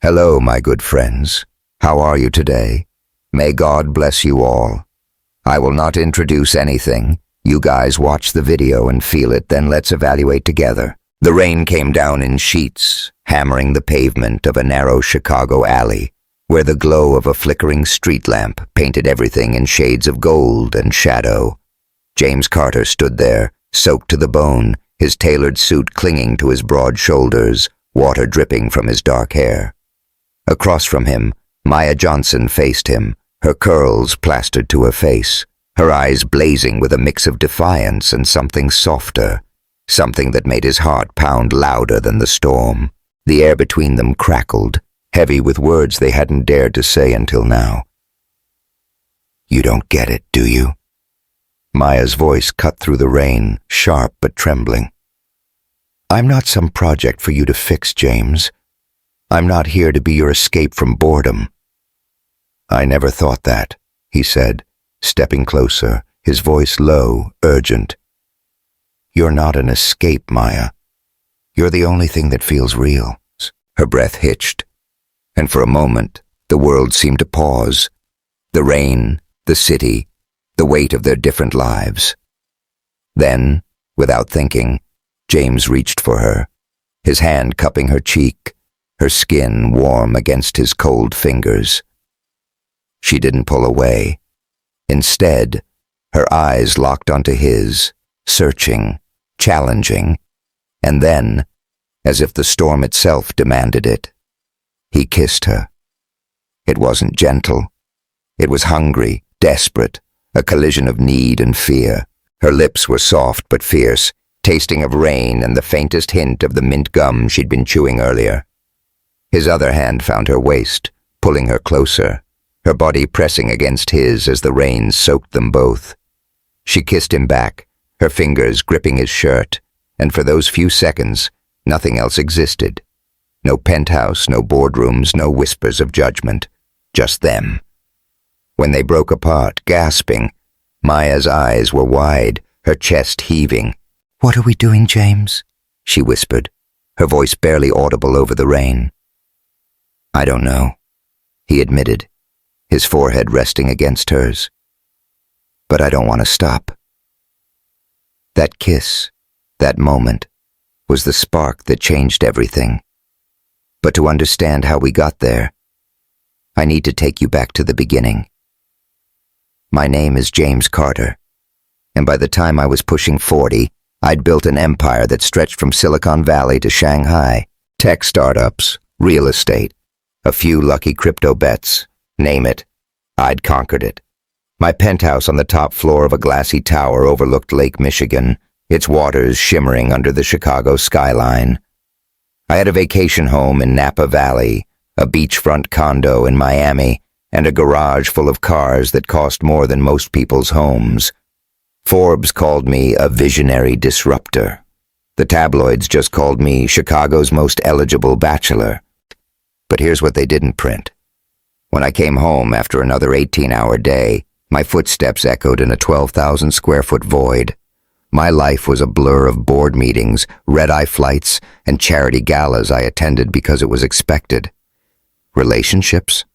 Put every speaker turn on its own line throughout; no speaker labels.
Hello, my good friends. How are you today? May God bless you all. I will not introduce anything. You guys watch the video and feel it, then let's evaluate together. The rain came down in sheets, hammering the pavement of a narrow Chicago alley, where the glow of a flickering street lamp painted everything in shades of gold and shadow. James Carter stood there, soaked to the bone, his tailored suit clinging to his broad shoulders, water dripping from his dark hair. Across from him, Maya Johnson faced him, her curls plastered to her face, her eyes blazing with a mix of defiance and something softer, something that made his heart pound louder than the storm. The air between them crackled, heavy with words they hadn't dared to say until now. "You don't get it, do you?" Maya's voice cut through the rain, sharp but trembling. "I'm not some project for you to fix, James. I'm not here to be your escape from boredom." "I never thought that," he said, stepping closer, his voice low, urgent. "You're not an escape, Maya. You're the only thing that feels real." Her breath hitched, and for a moment, the world seemed to pause. The rain, the city, the weight of their different lives. Then, without thinking, James reached for her, his hand cupping her cheek, her skin warm against his cold fingers. She didn't pull away. Instead, her eyes locked onto his, searching, challenging, and then, as if the storm itself demanded it, he kissed her. It wasn't gentle. It was hungry, desperate, a collision of need and fear. Her lips were soft but fierce, tasting of rain and the faintest hint of the mint gum she'd been chewing earlier. His other hand found her waist, pulling her closer, her body pressing against his as the rain soaked them both. She kissed him back, her fingers gripping his shirt, and for those few seconds, nothing else existed. No penthouse, no boardrooms, no whispers of judgment, just them. When they broke apart, gasping, Maya's eyes were wide, her chest heaving. "What are we doing, James?" she whispered, her voice barely audible over the rain. "I don't know," he admitted, his forehead resting against hers. "But I don't want to stop." That kiss, that moment, was the spark that changed everything. But to understand how we got there, I need to take you back to the beginning. My name is James Carter, and by the time I was pushing 40, I'd built an empire that stretched from Silicon Valley to Shanghai. Tech startups, real estate, a few lucky crypto bets, name it. I'd conquered it. My penthouse on the top floor of a glassy tower overlooked Lake Michigan, its waters shimmering under the Chicago skyline. I had a vacation home in Napa Valley, a beachfront condo in Miami, and a garage full of cars that cost more than most people's homes. Forbes called me a visionary disruptor. The tabloids just called me Chicago's most eligible bachelor. But here's what they didn't print. When I came home after another 18-hour day, my footsteps echoed in a 12,000 square foot void. My life was a blur of board meetings, red-eye flights, and charity galas I attended because it was expected. Relationships?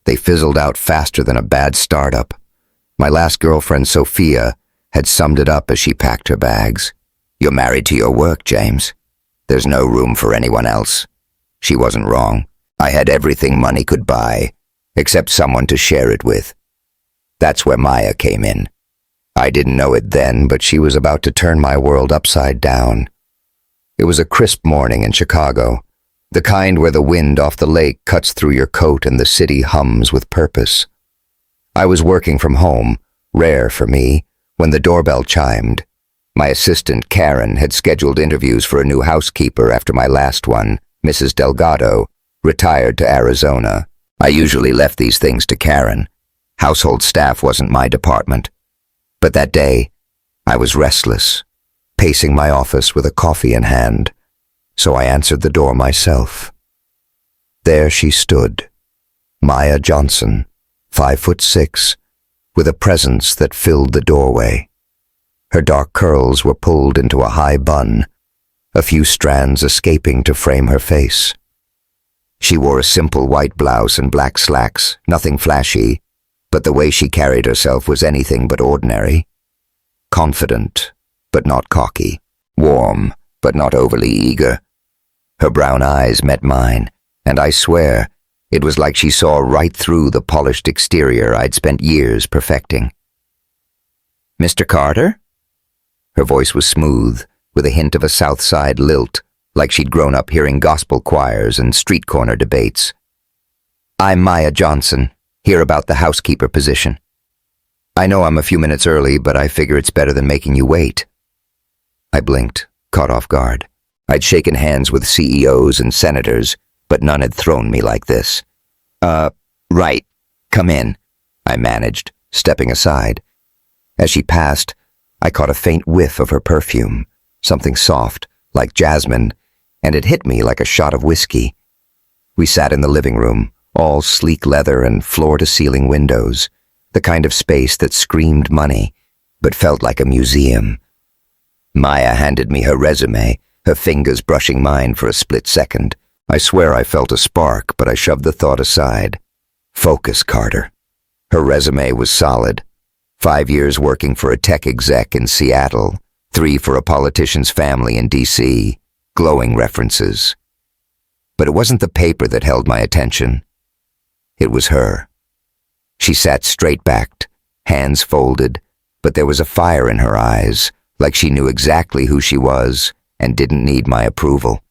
They fizzled out faster than a bad startup. My last girlfriend, Sophia, had summed it up as she packed her bags. "You're married to your work, James. There's no room for anyone else." She wasn't wrong. I had everything money could buy, except someone to share it with. That's where Maya came in. I didn't know it then, but she was about to turn my world upside down. It was a crisp morning in Chicago, the kind where the wind off the lake cuts through your coat and the city hums with purpose. I was working from home, rare for me, when the doorbell chimed. My assistant, Karen, had scheduled interviews for a new housekeeper after my last one, Mrs. Delgado, retired to Arizona. I usually left these things to Karen. Household staff wasn't my department. But that day, I was restless, pacing my office with a coffee in hand, so I answered the door myself. There she stood, Maya Johnson, 5'6", with a presence that filled the doorway. Her dark curls were pulled into a high bun, a few strands escaping to frame her face. She wore a simple white blouse and black slacks, nothing flashy, but the way she carried herself was anything but ordinary. Confident, but not cocky. Warm, but not overly eager. Her brown eyes met mine, and I swear, it was like she saw right through the polished exterior I'd spent years perfecting. "Mr. Carter?" Her voice was smooth, with a hint of a South Side lilt, like she'd grown up hearing gospel choirs and street corner debates. "I'm Maya Johnson, here about the housekeeper position. I know I'm a few minutes early, but I figure it's better than making you wait." I blinked, caught off guard. I'd shaken hands with CEOs and senators, but none had thrown me like this. Right, come in," I managed, stepping aside. As she passed, I caught a faint whiff of her perfume, something soft, like jasmine, and it hit me like a shot of whiskey. We sat in the living room, all sleek leather and floor-to-ceiling windows, the kind of space that screamed money, but felt like a museum. Maya handed me her resume, her fingers brushing mine for a split second. I swear I felt a spark, but I shoved the thought aside. Focus, Carter. Her resume was solid. 5 years working for a tech exec in Seattle, 3 for a politician's family in D.C., glowing references. But it wasn't the paper that held my attention. It was her. She sat straight-backed, hands folded, but there was a fire in her eyes, like she knew exactly who she was and didn't need my approval.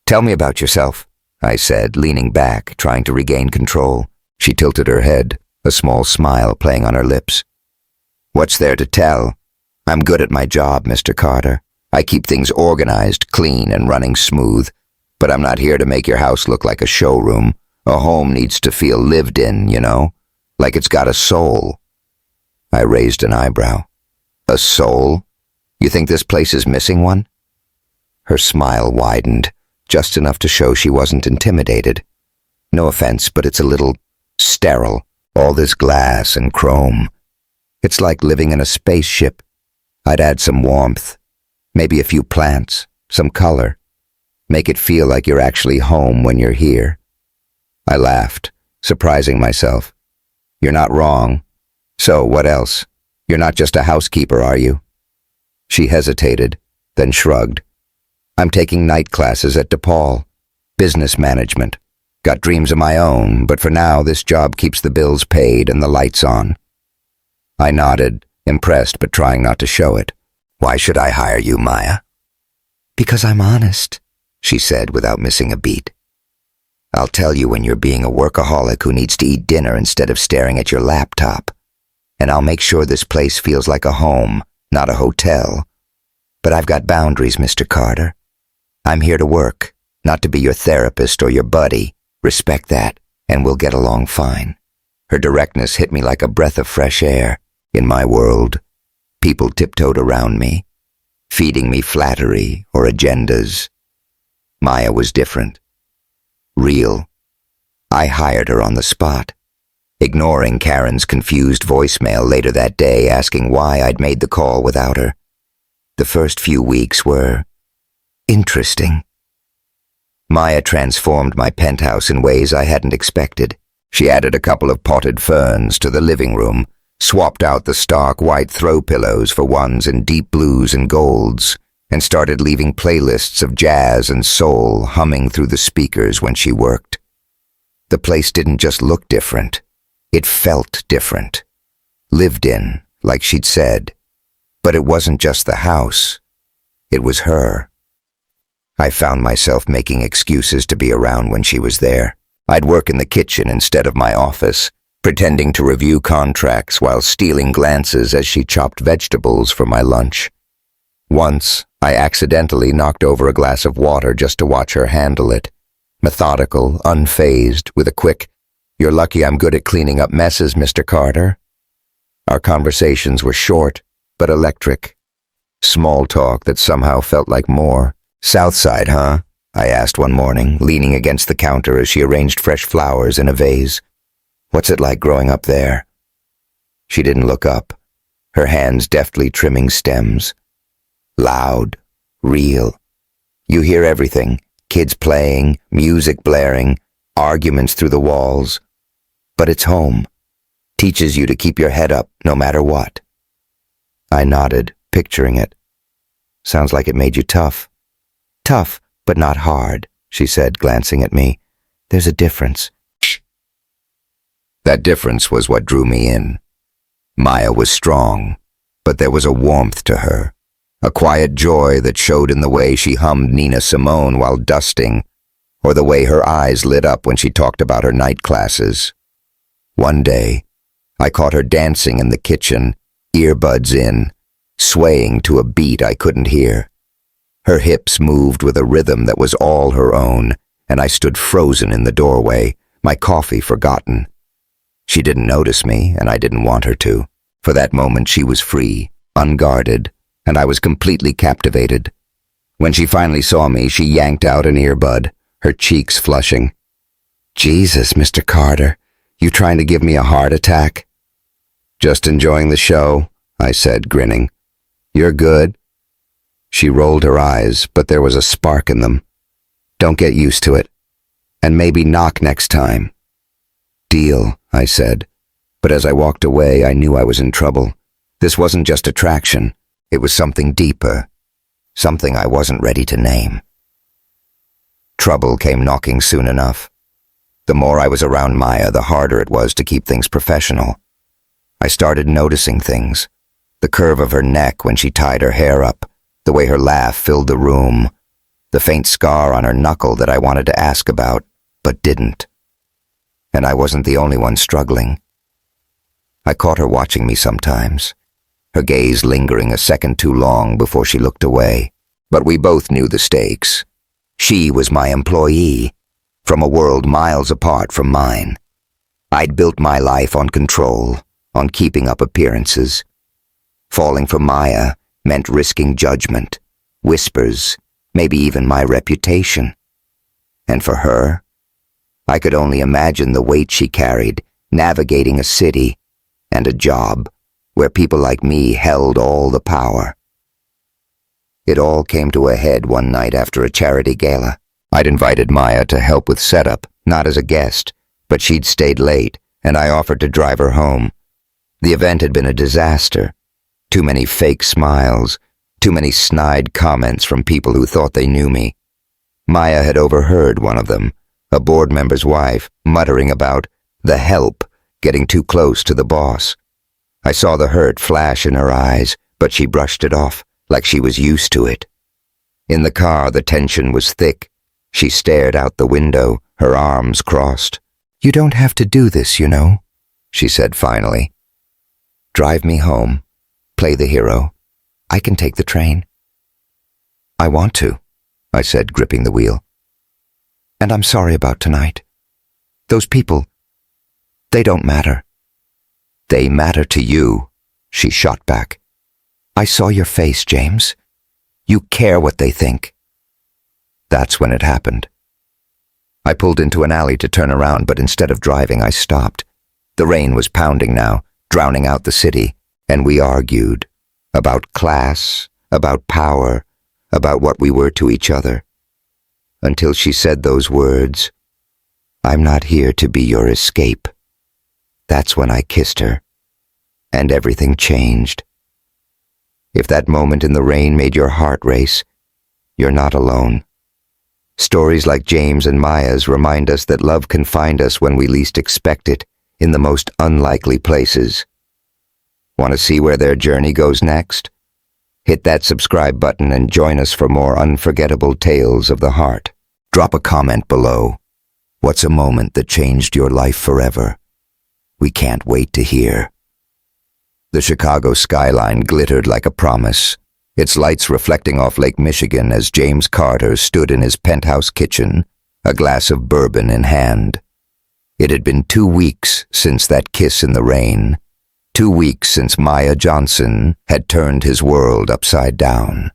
"Tell me about yourself," I said, leaning back, trying to regain control. She tilted her head, a small smile playing on her lips. "What's there to tell? I'm good at my job, Mr. Carter. I keep things organized, clean, and running smooth. But I'm not here to make your house look like a showroom. A home needs to feel lived in, you know? Like it's got a soul." I raised an eyebrow. "A soul? You think this place is missing one?" Her smile widened, just enough to show she wasn't intimidated. "No offense, but it's a little sterile, all this glass and chrome. It's like living in a spaceship. I'd add some warmth, maybe a few plants, some color. Make it feel like you're actually home when you're here." I laughed, surprising myself. "You're not wrong. So, what else? You're not just a housekeeper, are you?" She hesitated, then shrugged. "I'm taking night classes at DePaul. Business management. Got dreams of my own, but for now this job keeps the bills paid and the lights on." I nodded, impressed but trying not to show it. "Why should I hire you, Maya?" "Because I'm honest," she said without missing a beat. "I'll tell you when you're being a workaholic who needs to eat dinner instead of staring at your laptop. And I'll make sure this place feels like a home, not a hotel. But I've got boundaries, Mr. Carter. I'm here to work, not to be your therapist or your buddy. Respect that, and we'll get along fine." Her directness hit me like a breath of fresh air. In my world, people tiptoed around me, feeding me flattery or agendas. Maya was different. Real. I hired her on the spot, ignoring Karen's confused voicemail later that day asking why I'd made the call without her. The first few weeks were interesting. Maya transformed my penthouse in ways I hadn't expected. She added a couple of potted ferns to the living room, swapped out the stark white throw pillows for ones in deep blues and golds, and started leaving playlists of jazz and soul humming through the speakers when she worked. The place didn't just look different. It felt different. Lived in, like she'd said. But it wasn't just the house. It was her. I found myself making excuses to be around when she was there. I'd work in the kitchen instead of my office, pretending to review contracts while stealing glances as she chopped vegetables for my lunch. Once, I accidentally knocked over a glass of water just to watch her handle it. Methodical, unfazed, with a quick, "You're lucky I'm good at cleaning up messes, Mr. Carter." Our conversations were short, but electric. Small talk that somehow felt like more. "Southside, huh?" I asked one morning, leaning against the counter as she arranged fresh flowers in a vase. "What's it like growing up there?" She didn't look up, her hands deftly trimming stems. Loud, real. You hear everything, kids playing, music blaring, arguments through the walls. But it's home. Teaches you to keep your head up no matter what. I nodded, picturing it. Sounds like it made you tough. Tough, but not hard, she said, glancing at me. There's a difference. That difference was what drew me in. Maya was strong, but there was a warmth to her, a quiet joy that showed in the way she hummed Nina Simone while dusting, or the way her eyes lit up when she talked about her night classes. One day, I caught her dancing in the kitchen, earbuds in, swaying to a beat I couldn't hear. Her hips moved with a rhythm that was all her own, and I stood frozen in the doorway, my coffee forgotten. She didn't notice me, and I didn't want her to. For that moment she was free, unguarded, and I was completely captivated. When she finally saw me, she yanked out an earbud, her cheeks flushing. Jesus, Mr. Carter, you trying to give me a heart attack? Just enjoying the show, I said, grinning. You're good. She rolled her eyes, but there was a spark in them. Don't get used to it. And maybe knock next time. Deal, I said. But as I walked away, I knew I was in trouble. This wasn't just attraction. It was something deeper. Something I wasn't ready to name. Trouble came knocking soon enough. The more I was around Maya, the harder it was to keep things professional. I started noticing things. The curve of her neck when she tied her hair up, the way her laugh filled the room, the faint scar on her knuckle that I wanted to ask about, but didn't. And I wasn't the only one struggling. I caught her watching me sometimes, her gaze lingering a second too long before she looked away. But we both knew the stakes. She was my employee, from a world miles apart from mine. I'd built my life on control, on keeping up appearances. Falling for Maya meant risking judgment, whispers, maybe even my reputation. And for her, I could only imagine the weight she carried, navigating a city and a job where people like me held all the power. It all came to a head one night after a charity gala. I'd invited Maya to help with setup, not as a guest, but she'd stayed late, and I offered to drive her home. The event had been a disaster. Too many fake smiles, too many snide comments from people who thought they knew me. Maya had overheard one of them, a board member's wife, muttering about the help getting too close to the boss. I saw the hurt flash in her eyes, but she brushed it off, like she was used to it. In the car, the tension was thick. She stared out the window, her arms crossed. You don't have to do this, you know, she said finally. Drive me home. Play the hero. I can take the train. I want to, I said, gripping the wheel. And I'm sorry about tonight. Those people, they don't matter. They matter to you, she shot back. I saw your face, James. You care what they think. That's when it happened. I pulled into an alley to turn around, but instead of driving, I stopped. The rain was pounding now, drowning out the city, and we argued about class, about power, about what we were to each other. Until she said those words, I'm not here to be your escape. That's when I kissed her, and everything changed. If that moment in the rain made your heart race, you're not alone. Stories like James and Maya's remind us that love can find us when we least expect it, in the most unlikely places. Want to see where their journey goes next? Hit that subscribe button and join us for more unforgettable tales of the heart. Drop a comment below. What's a moment that changed your life forever? We can't wait to hear. The Chicago skyline glittered like a promise, its lights reflecting off Lake Michigan as James Carter stood in his penthouse kitchen, a glass of bourbon in hand. It had been 2 weeks since that kiss in the rain, 2 weeks since Maya Johnson had turned his world upside down.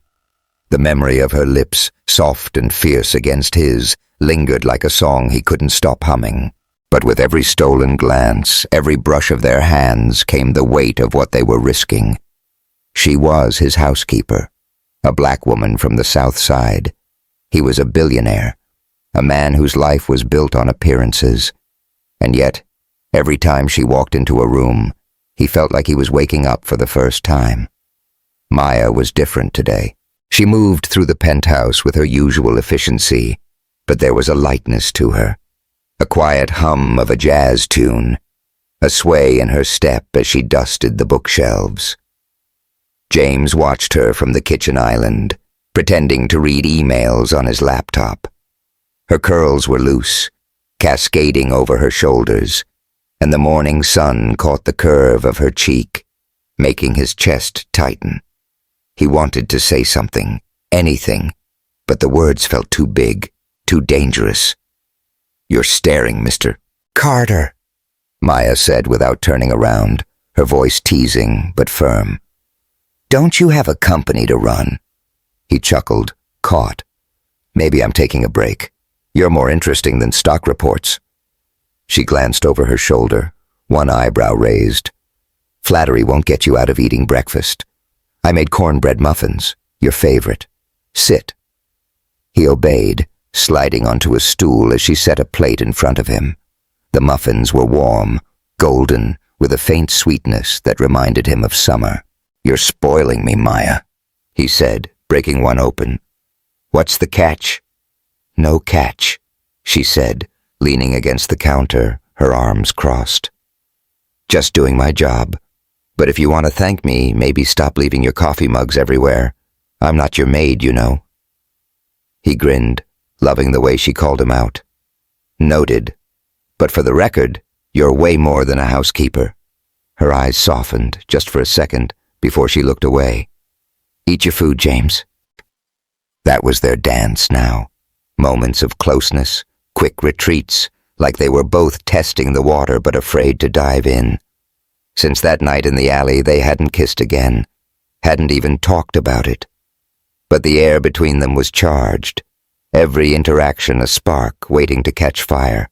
The memory of her lips, soft and fierce against his, lingered like a song he couldn't stop humming. But with every stolen glance, every brush of their hands came the weight of what they were risking. She was his housekeeper, a black woman from the South Side. He was a billionaire. a man whose life was built on appearances. And yet, every time she walked into a room, he felt like he was waking up for the first time. Maya was different today. She moved through the penthouse with her usual efficiency, but there was a lightness to her, a quiet hum of a jazz tune, a sway in her step as she dusted the bookshelves. James watched her from the kitchen island, pretending to read emails on his laptop. Her curls were loose, cascading over her shoulders, and the morning sun caught the curve of her cheek, making his chest tighten. He wanted to say something, anything, but the words felt too big, too dangerous. "You're staring, Mr. Carter," Maya said without turning around, her voice teasing but firm. "Don't you have a company to run?" He chuckled, caught. "Maybe I'm taking a break. You're more interesting than stock reports." She glanced over her shoulder, one eyebrow raised. "Flattery won't get you out of eating breakfast. I made cornbread muffins, your favorite. Sit." He obeyed, sliding onto a stool as she set a plate in front of him. The muffins were warm, golden, with a faint sweetness that reminded him of summer. "You're spoiling me, Maya," he said, breaking one open. "What's the catch?" "No catch," she said, leaning against the counter, her arms crossed. "Just doing my job. But if you want to thank me, maybe stop leaving your coffee mugs everywhere. I'm not your maid, you know." He grinned, loving the way she called him out. "Noted. But for the record, you're way more than a housekeeper." Her eyes softened, just for a second, before she looked away. "Eat your food, James." That was their dance now. Moments of closeness, quick retreats, like they were both testing the water but afraid to dive in. Since that night in the alley, they hadn't kissed again, hadn't even talked about it. But the air between them was charged, every interaction a spark waiting to catch fire.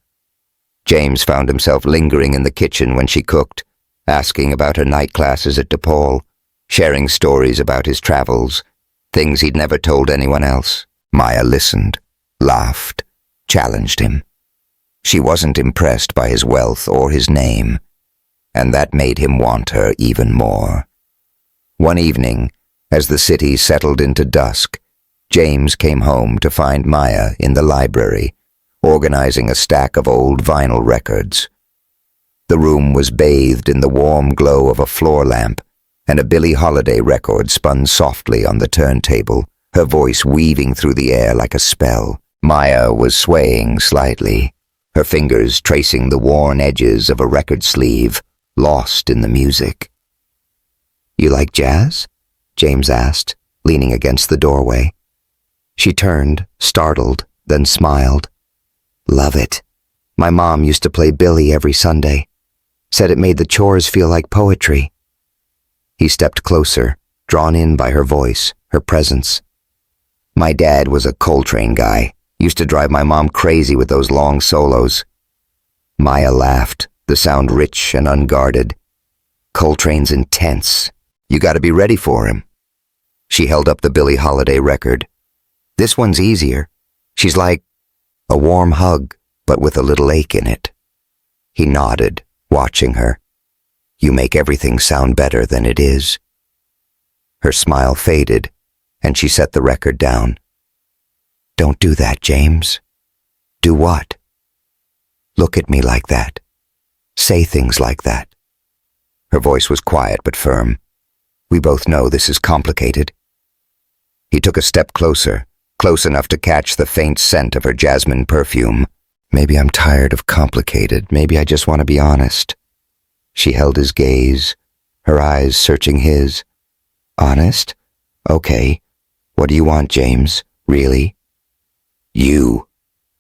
James found himself lingering in the kitchen when she cooked, asking about her night classes at DePaul, sharing stories about his travels, things he'd never told anyone else. Maya listened, laughed, challenged him. She wasn't impressed by his wealth or his name, and that made him want her even more. One evening, as the city settled into dusk, James came home to find Maya in the library, organizing a stack of old vinyl records. The room was bathed in the warm glow of a floor lamp, and a Billie Holiday record spun softly on the turntable, her voice weaving through the air like a spell. Maya was swaying slightly, her fingers tracing the worn edges of a record sleeve, lost in the music. "You like jazz?" James asked, leaning against the doorway. She turned, startled, then smiled. "Love it. My mom used to play Billie every Sunday. Said it made the chores feel like poetry." He stepped closer, drawn in by her voice, her presence. "My dad was a Coltrane guy. Used to drive my mom crazy with those long solos." Maya laughed, the sound rich and unguarded. "Coltrane's intense. You gotta be ready for him." She held up the Billie Holiday record. "This one's easier. She's like a warm hug, but with a little ache in it." He nodded, watching her. "You make everything sound better than it is." Her smile faded, and she set the record down. "Don't do that, James." "Do what?" "Look at me like that. Say things like that." Her voice was quiet but firm. "We both know this is complicated." He took a step closer, close enough to catch the faint scent of her jasmine perfume. "Maybe I'm tired of complicated. Maybe I just want to be honest." She held his gaze, her eyes searching his. "Honest? Okay. What do you want, James? Really?" "You,"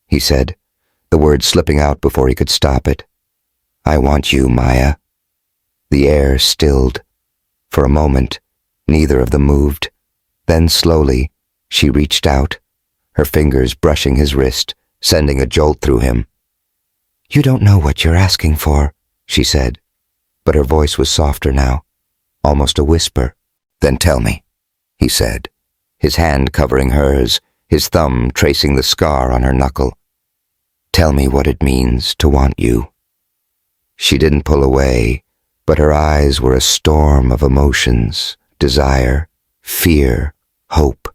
he said, the words slipping out before he could stop it. "I want you, Maya." The air stilled. For a moment, neither of them moved. Then slowly, she reached out, her fingers brushing his wrist, sending a jolt through him. "You don't know what you're asking for," she said, but her voice was softer now, almost a whisper. "Then tell me," he said, his hand covering hers, his thumb tracing the scar on her knuckle. Tell me what it means to want you." She didn't pull away, but her eyes were a storm of emotions, desire, fear, hope.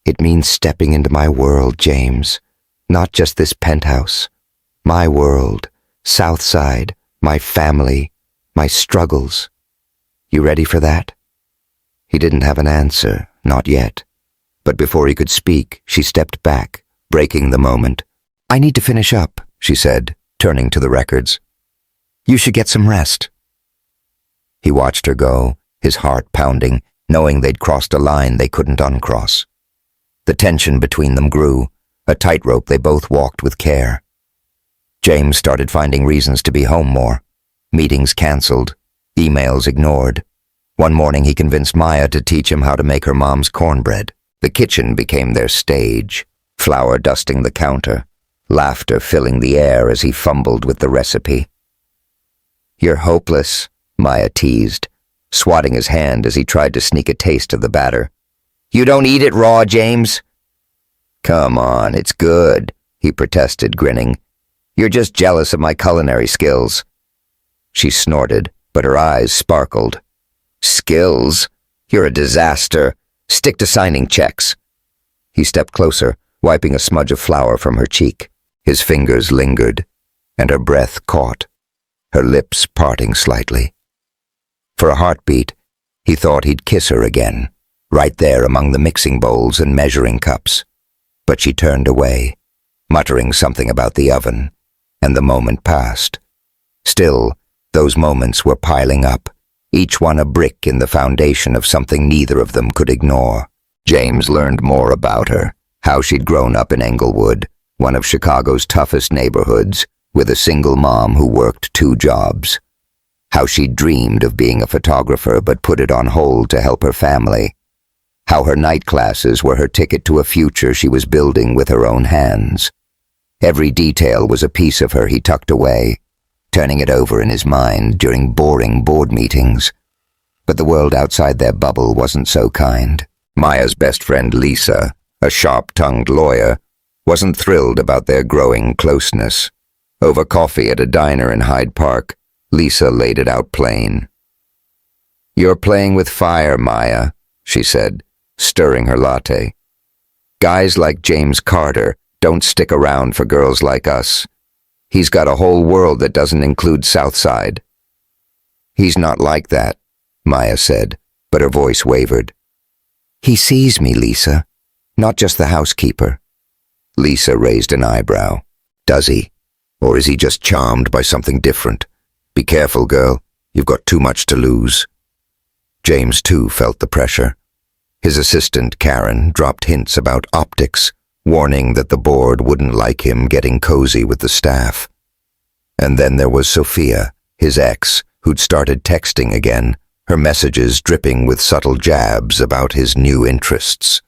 "It means stepping into my world, James. Not just this penthouse. My world, South Side, my family, my struggles. You ready for that?" He didn't have an answer, not yet. But before he could speak, she stepped back, breaking the moment. "I need to finish up," she said, turning to the records. "You should get some rest." He watched her go, his heart pounding, knowing they'd crossed a line they couldn't uncross. The tension between them grew, a tightrope they both walked with care. James started finding reasons to be home more. Meetings cancelled, emails ignored. One morning he convinced Maya to teach him how to make her mom's cornbread. The kitchen became their stage, flour dusting the counter, laughter filling the air as he fumbled with the recipe. "You're hopeless," Maya teased, swatting his hand as he tried to sneak a taste of the batter. "You don't eat it raw, James?" "Come on, it's good," he protested, grinning. "You're just jealous of my culinary skills." She snorted, but her eyes sparkled. "Skills? You're a disaster. Stick to signing checks." He stepped closer, wiping a smudge of flour from her cheek. His fingers lingered, and her breath caught, her lips parting slightly. For a heartbeat, he thought he'd kiss her again, right there among the mixing bowls and measuring cups. But she turned away, muttering something about the oven, and the moment passed. Still, those moments were piling up, each one a brick in the foundation of something neither of them could ignore. James learned more about her, how she'd grown up in Englewood, one of Chicago's toughest neighborhoods, with a single mom who worked 2 jobs. How she'd dreamed of being a photographer but put it on hold to help her family. How her night classes were her ticket to a future she was building with her own hands. Every detail was a piece of her he tucked away, turning it over in his mind during boring board meetings. But the world outside their bubble wasn't so kind. Maya's best friend Lisa, a sharp-tongued lawyer, wasn't thrilled about their growing closeness. Over coffee at a diner in Hyde Park, Lisa laid it out plain. "You're playing with fire, Maya," she said, stirring her latte. "Guys like James Carter don't stick around for girls like us. He's got a whole world that doesn't include Southside." "He's not like that," Maya said, but her voice wavered. "He sees me, Lisa, not just the housekeeper." Lisa raised an eyebrow. "Does he? Or is he just charmed by something different? Be careful, girl. You've got too much to lose." James, too, felt the pressure. His assistant, Karen, dropped hints about optics, warning that the board wouldn't like him getting cozy with the staff. And then there was Sophia, his ex, who'd started texting again, her messages dripping with subtle jabs about his new interests.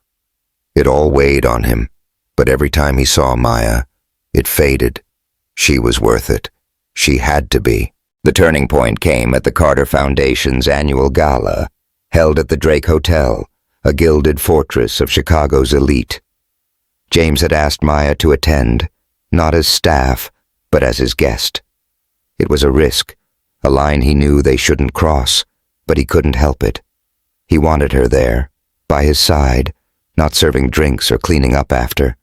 It all weighed on him, but every time he saw Maya, it faded. She was worth it. She had to be. The turning point came at the Carter Foundation's annual gala, held at the Drake Hotel, a gilded fortress of Chicago's elite. James had asked Maya to attend, not as staff, but as his guest. It was a risk, a line he knew they shouldn't cross, but he couldn't help it. He wanted her there, by his side, not serving drinks or cleaning up after.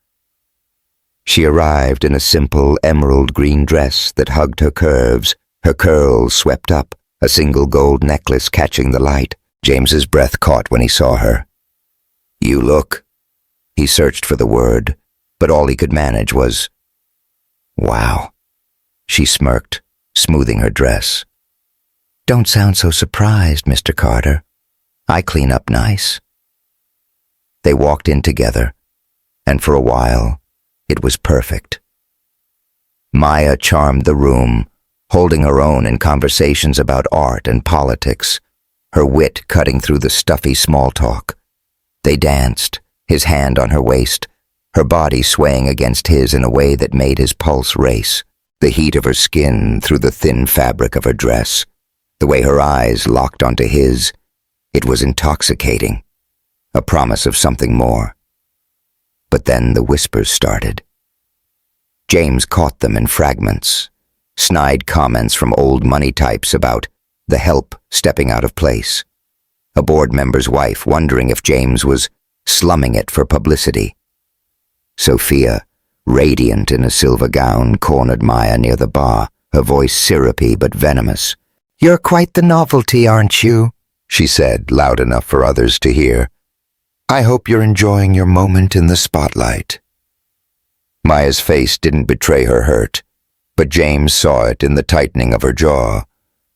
She arrived in a simple emerald green dress that hugged her curves, her curls swept up, a single gold necklace catching the light. James's breath caught when he saw her. "You look..." He searched for the word, but all he could manage was, "Wow." She smirked, smoothing her dress. "Don't sound so surprised, Mr. Carter. I clean up nice." They walked in together, and for a while, it was perfect. Maya charmed the room, holding her own in conversations about art and politics, her wit cutting through the stuffy small talk. They danced, his hand on her waist, her body swaying against his in a way that made his pulse race, the heat of her skin through the thin fabric of her dress, the way her eyes locked onto his. It was intoxicating, a promise of something more. But then the whispers started. James caught them in fragments. Snide comments from old money types about the help stepping out of place. A board member's wife wondering if James was slumming it for publicity. Sophia, radiant in a silver gown, cornered Maya near the bar, her voice syrupy but venomous. "You're quite the novelty, aren't you?" she said, loud enough for others to hear. "I hope you're enjoying your moment in the spotlight." Maya's face didn't betray her hurt, but James saw it in the tightening of her jaw,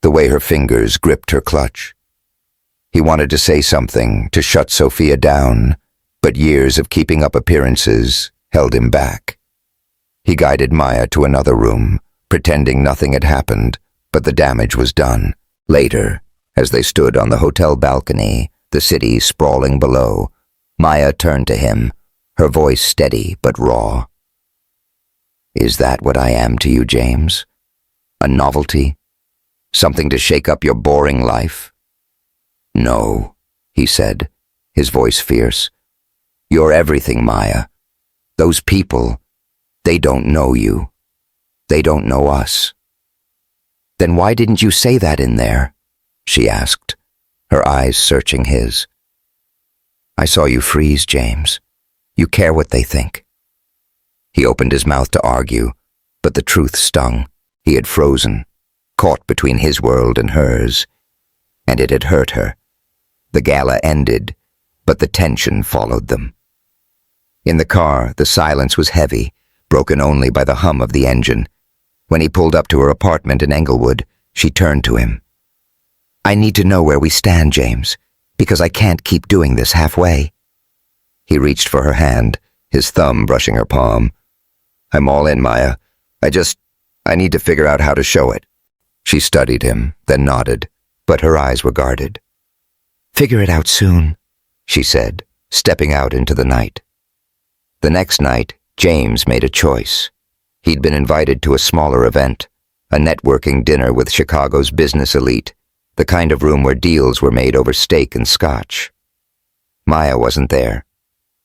the way her fingers gripped her clutch. He wanted to say something, to shut Sophia down, but years of keeping up appearances held him back. He guided Maya to another room, pretending nothing had happened, but the damage was done. Later, as they stood on the hotel balcony, the city sprawling below, Maya turned to him, her voice steady but raw. "Is that what I am to you, James? A novelty? Something to shake up your boring life?" "No," he said, his voice fierce. "You're everything, Maya. Those people, they don't know you. They don't know us." "Then why didn't you say that in there?" she asked, her eyes searching his. "I saw you freeze, James. You care what they think." He opened his mouth to argue, but the truth stung. He had frozen, caught between his world and hers, and it had hurt her. The gala ended, but the tension followed them. In the car, the silence was heavy, broken only by the hum of the engine. When he pulled up to her apartment in Englewood, she turned to him. "I need to know where we stand, James, because I can't keep doing this halfway." He reached for her hand, his thumb brushing her palm. "I'm all in, Maya. I need to figure out how to show it." She studied him, then nodded, but her eyes were guarded. "Figure it out soon," she said, stepping out into the night. The next night, James made a choice. He'd been invited to a smaller event, a networking dinner with Chicago's business elite, the kind of room where deals were made over steak and scotch. Maya wasn't there.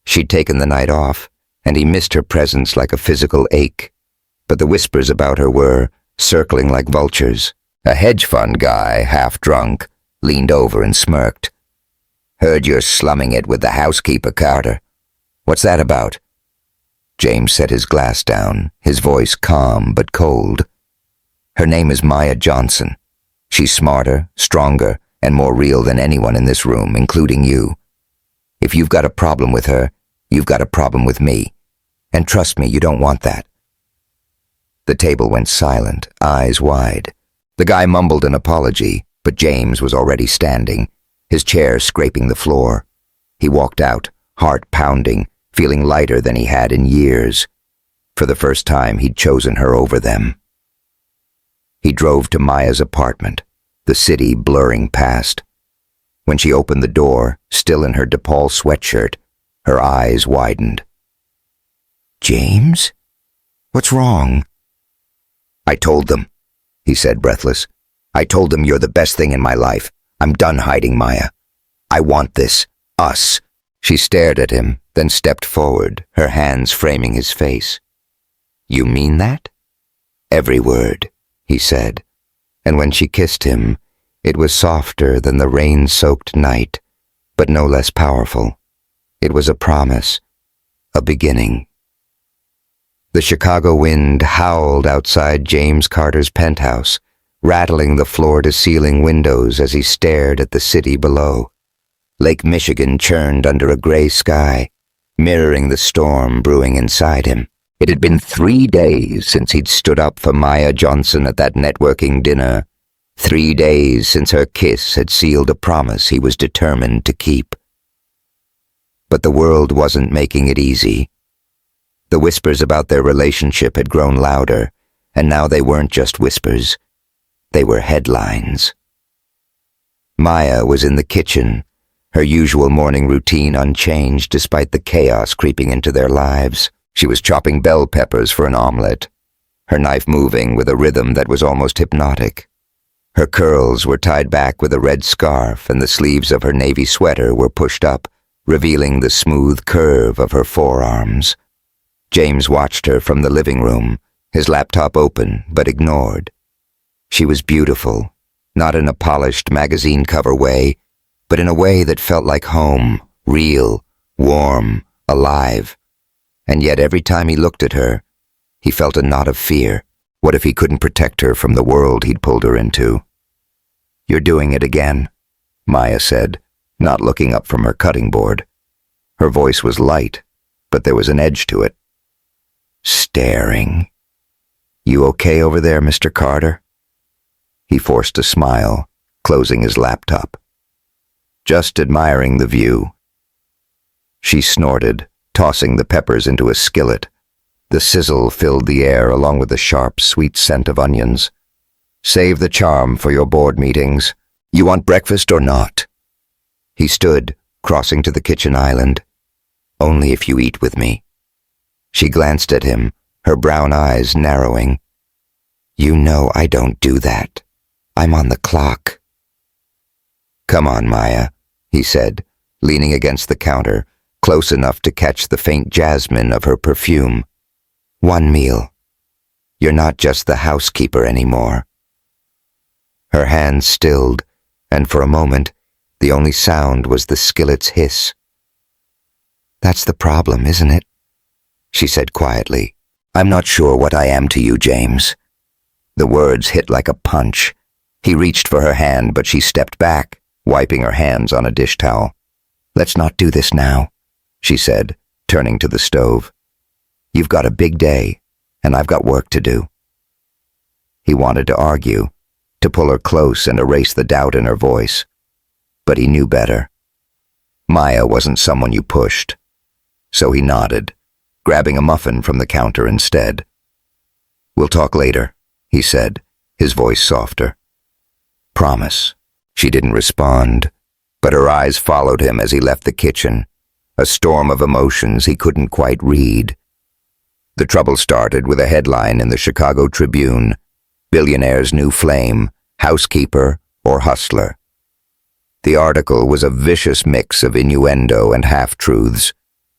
She'd taken the night off, and he missed her presence like a physical ache. But the whispers about her were circling like vultures. A hedge fund guy, half drunk, leaned over and smirked. "Heard you're slumming it with the housekeeper, Carter. What's that about?" James set his glass down, his voice calm but cold. "Her name is Maya Johnson. She's smarter, stronger, and more real than anyone in this room, including you. If you've got a problem with her, you've got a problem with me. And trust me, you don't want that." The table went silent, eyes wide. The guy mumbled an apology, but James was already standing, his chair scraping the floor. He walked out, heart pounding, feeling lighter than he had in years. For the first time, he'd chosen her over them. He drove to Maya's apartment, the city blurring past. When she opened the door, still in her DePaul sweatshirt, her eyes widened. "James? What's wrong?" "I told them," he said, breathless. "I told them you're the best thing in my life. I'm done hiding, Maya. I want this. Us." She stared at him, then stepped forward, her hands framing his face. "You mean that?" "Every word," he said, and when she kissed him, it was softer than the rain-soaked night, but no less powerful. It was a promise, a beginning. The Chicago wind howled outside James Carter's penthouse, rattling the floor-to-ceiling windows as he stared at the city below. Lake Michigan churned under a gray sky, mirroring the storm brewing inside him. It had been 3 days since he'd stood up for Maya Johnson at that networking dinner. 3 days since her kiss had sealed a promise he was determined to keep. But the world wasn't making it easy. The whispers about their relationship had grown louder, and now they weren't just whispers. They were headlines. Maya was in the kitchen, her usual morning routine unchanged despite the chaos creeping into their lives. She was chopping bell peppers for an omelet, her knife moving with a rhythm that was almost hypnotic. Her curls were tied back with a red scarf, and the sleeves of her navy sweater were pushed up, revealing the smooth curve of her forearms. James watched her from the living room, his laptop open but ignored. She was beautiful, not in a polished magazine cover way, but in a way that felt like home, real, warm, alive. And yet every time he looked at her, he felt a knot of fear. What if he couldn't protect her from the world he'd pulled her into? "You're doing it again," Maya said, not looking up from her cutting board. Her voice was light, but there was an edge to it. Staring. "You okay over there, Mr. Carter?" He forced a smile, closing his laptop. "Just admiring the view." She snorted, tossing the peppers into a skillet. The sizzle filled the air along with the sharp, sweet scent of onions. "Save the charm for your board meetings. You want breakfast or not?" He stood, crossing to the kitchen island. "Only if you eat with me." She glanced at him, her brown eyes narrowing. "You know I don't do that. I'm on the clock." "Come on, Maya," he said, leaning against the counter, close enough to catch the faint jasmine of her perfume. "One meal. You're not just the housekeeper anymore." Her hands stilled, and for a moment, the only sound was the skillet's hiss. "That's the problem, isn't it?" she said quietly. "I'm not sure what I am to you, James." The words hit like a punch. He reached for her hand, but she stepped back, wiping her hands on a dish towel. "Let's not do this now," she said, turning to the stove. "You've got a big day, and I've got work to do." He wanted to argue, to pull her close and erase the doubt in her voice. But he knew better. Maya wasn't someone you pushed. So he nodded, grabbing a muffin from the counter instead. "We'll talk later," he said, his voice softer. "Promise." She didn't respond, but her eyes followed him as he left the kitchen, a storm of emotions he couldn't quite read. The trouble started with a headline in the Chicago Tribune: "Billionaire's New Flame, Housekeeper or Hustler." The article was a vicious mix of innuendo and half-truths,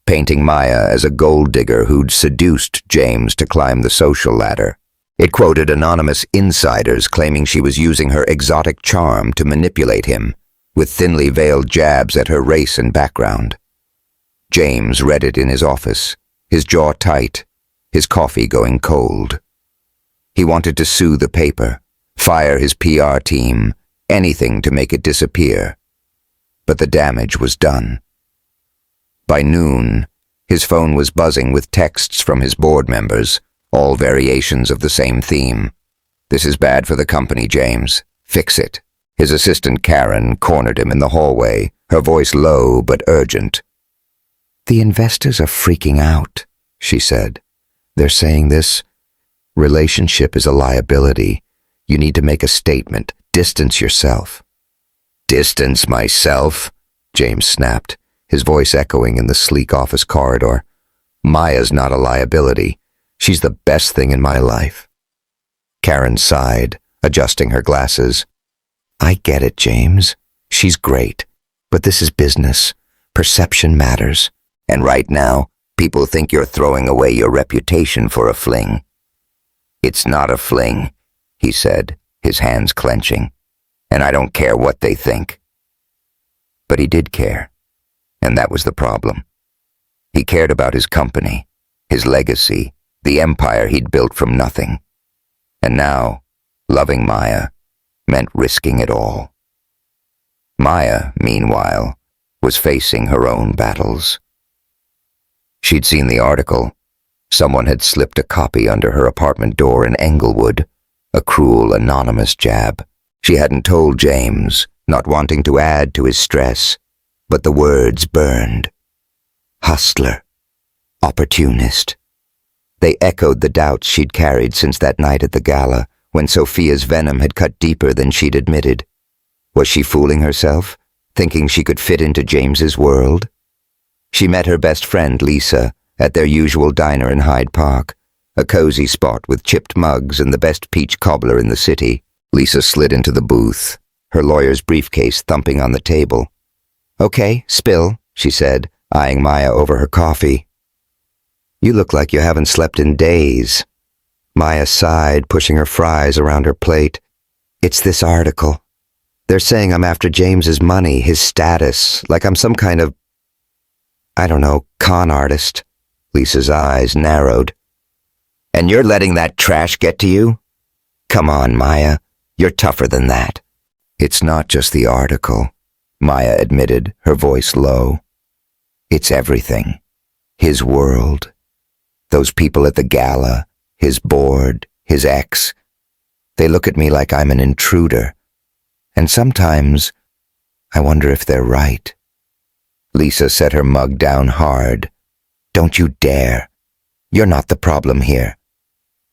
painting Maya as a gold digger who'd seduced James to climb the social ladder. It quoted anonymous insiders claiming she was using her exotic charm to manipulate him, with thinly veiled jabs at her race and background. James read it in his office, his jaw tight, his coffee going cold. He wanted to sue the paper, fire his PR team, anything to make it disappear. But the damage was done. By noon, his phone was buzzing with texts from his board members, all variations of the same theme. "This is bad for the company, James. Fix it." His assistant Karen cornered him in the hallway, her voice low but urgent. "The investors are freaking out," she said. "They're saying this relationship is a liability. You need to make a statement. Distance yourself." "Distance myself?" James snapped, his voice echoing in the sleek office corridor. "Maya's not a liability. She's the best thing in my life." Karen sighed, adjusting her glasses. "I get it, James. She's great. But this is business. Perception matters. And right now, people think you're throwing away your reputation for a fling." "It's not a fling," he said, his hands clenching. "And I don't care what they think." But he did care. And that was the problem. He cared about his company, his legacy, the empire he'd built from nothing. And now, loving Maya meant risking it all. Maya, meanwhile, was facing her own battles. She'd seen the article. Someone had slipped a copy under her apartment door in Englewood, a cruel, anonymous jab. She hadn't told James, not wanting to add to his stress, but the words burned. Hustler. Opportunist. They echoed the doubts she'd carried since that night at the gala, when Sophia's venom had cut deeper than she'd admitted. Was she fooling herself, thinking she could fit into James's world? She met her best friend, Lisa, at their usual diner in Hyde Park, a cozy spot with chipped mugs and the best peach cobbler in the city. Lisa slid into the booth, her lawyer's briefcase thumping on the table. "Okay, spill," she said, eyeing Maya over her coffee. You look like you haven't slept in days. Maya sighed, pushing her fries around her plate. It's this article. They're saying I'm after James's money, his status, like I'm some kind of, I don't know, con artist. Lisa's eyes narrowed. And you're letting that trash get to you? Come on, Maya. You're tougher than that. It's not just the article, Maya admitted, her voice low. It's everything. His world. Those people at the gala, his board, his ex. They look at me like I'm an intruder. And sometimes I wonder if they're right. Lisa set her mug down hard. Don't you dare. You're not the problem here.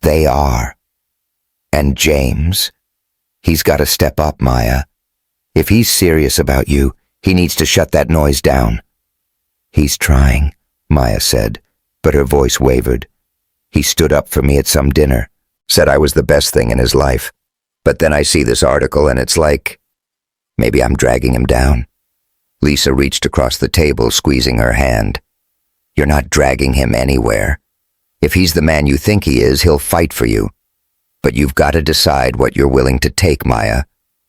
They are. And James? He's got to step up, Maya. If he's serious about you, he needs to shut that noise down. He's trying, Maya said, but her voice wavered. He stood up for me at some dinner, said I was the best thing in his life. But then I see this article and it's like, maybe I'm dragging him down. Lisa reached across the table, squeezing her hand. You're not dragging him anywhere. If he's the man you think he is, he'll fight for you. But you've got to decide what you're willing to take, Maya.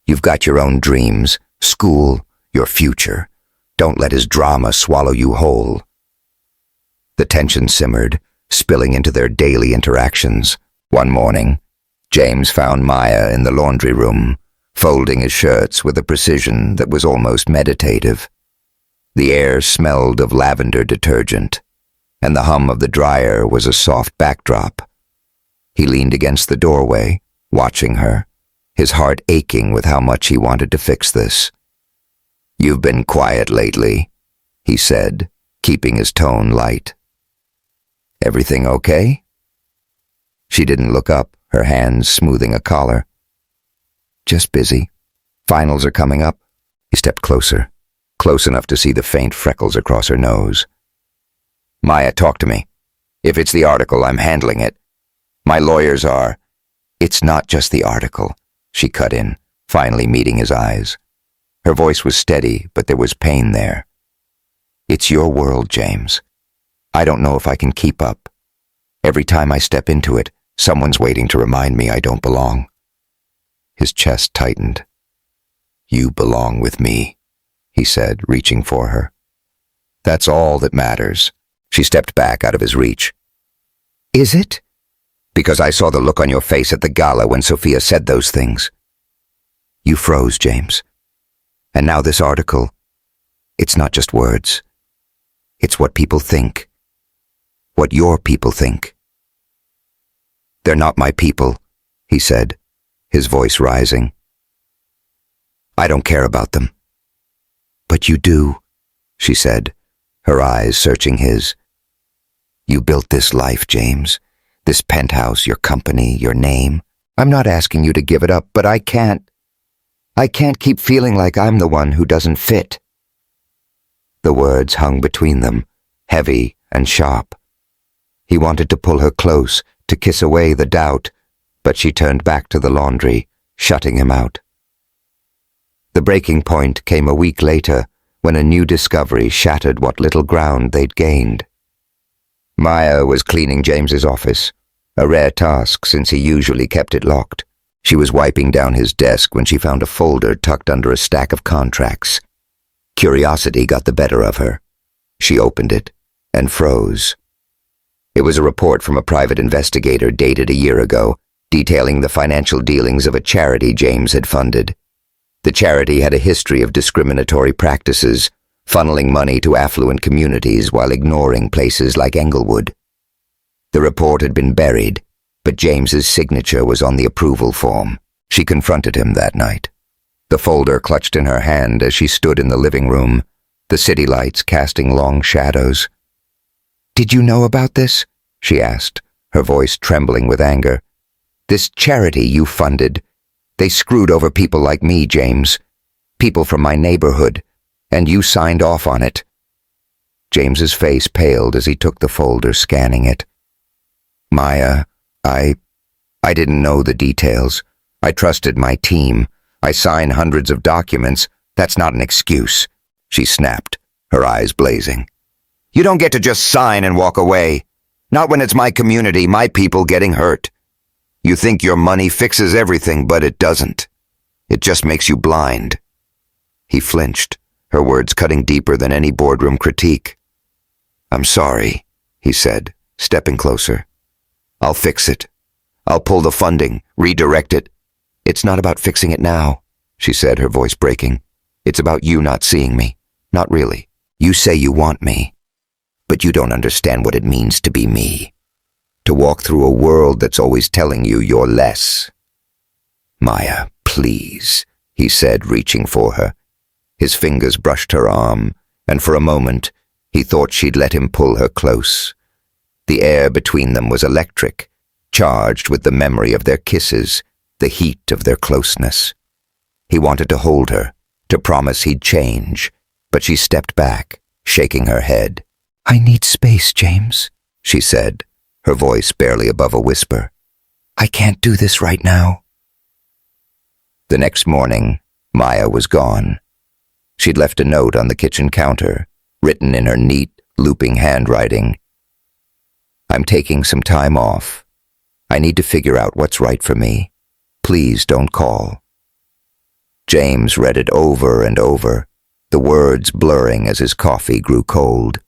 You've got your own dreams, school, your future. Don't let his drama swallow you whole. The tension simmered, spilling into their daily interactions. One morning, James found Maya in the laundry room, folding his shirts with a precision that was almost meditative. The air smelled of lavender detergent, and the hum of the dryer was a soft backdrop. He leaned against the doorway, watching her, his heart aching with how much he wanted to fix this. You've been quiet lately, he said, keeping his tone light. Everything okay? She didn't look up, her hands smoothing a collar. Just busy. Finals are coming up. He stepped closer, close enough to see the faint freckles across her nose. Maya, talk to me. If it's the article, I'm handling it. My lawyers are. It's not just the article, she cut in, finally meeting his eyes. Her voice was steady, but there was pain there. It's your world, James. I don't know if I can keep up. Every time I step into it, someone's waiting to remind me I don't belong. His chest tightened. You belong with me, he said, reaching for her. That's all that matters. She stepped back out of his reach. Is it? Because I saw the look on your face at the gala when Sophia said those things. You froze, James. And now this article, it's not just words. It's what people think. What your people think. They're not my people, he said, his voice rising. I don't care about them. But you do, she said, her eyes searching his. You built this life, James. This penthouse, your company, your name. I'm not asking you to give it up, but I can't. I can't keep feeling like I'm the one who doesn't fit. The words hung between them, heavy and sharp. He wanted to pull her close, to kiss away the doubt, but she turned back to the laundry, shutting him out. The breaking point came a week later, when a new discovery shattered what little ground they'd gained. Maya was cleaning James's office, a rare task since he usually kept it locked. She was wiping down his desk when she found a folder tucked under a stack of contracts. Curiosity got the better of her. She opened it and froze. It was a report from a private investigator dated a year ago, detailing the financial dealings of a charity James had funded. The charity had a history of discriminatory practices, funneling money to affluent communities while ignoring places like Englewood. The report had been buried, but James's signature was on the approval form. She confronted him that night. The folder clutched in her hand as she stood in the living room, the city lights casting long shadows. Did you know about this? She asked, her voice trembling with anger. This charity you funded. They screwed over people like me, James. People from my neighborhood. And you signed off on it. James's face paled as he took the folder, scanning it. Maya, I didn't know the details. I trusted my team. I signed hundreds of documents. That's not an excuse, she snapped, her eyes blazing. You don't get to just sign and walk away. Not when it's my community, my people getting hurt. You think your money fixes everything, but it doesn't. It just makes you blind." He flinched, her words cutting deeper than any boardroom critique. "I'm sorry," he said, stepping closer. "I'll fix it. I'll pull the funding, redirect it." "It's not about fixing it now," she said, her voice breaking. "It's about you not seeing me. Not really. You say you want me, but you don't understand what it means to be me. To walk through a world that's always telling you you're less." "Maya, please," he said, reaching for her. His fingers brushed her arm, and for a moment, he thought she'd let him pull her close. The air between them was electric, charged with the memory of their kisses, the heat of their closeness. He wanted to hold her, to promise he'd change, but she stepped back, shaking her head. "I need space, James," she said, her voice barely above a whisper. "I can't do this right now." The next morning, Maya was gone. She'd left a note on the kitchen counter, written in her neat, looping handwriting. "I'm taking some time off. I need to figure out what's right for me. Please don't call." James read it over and over, the words blurring as his coffee grew cold.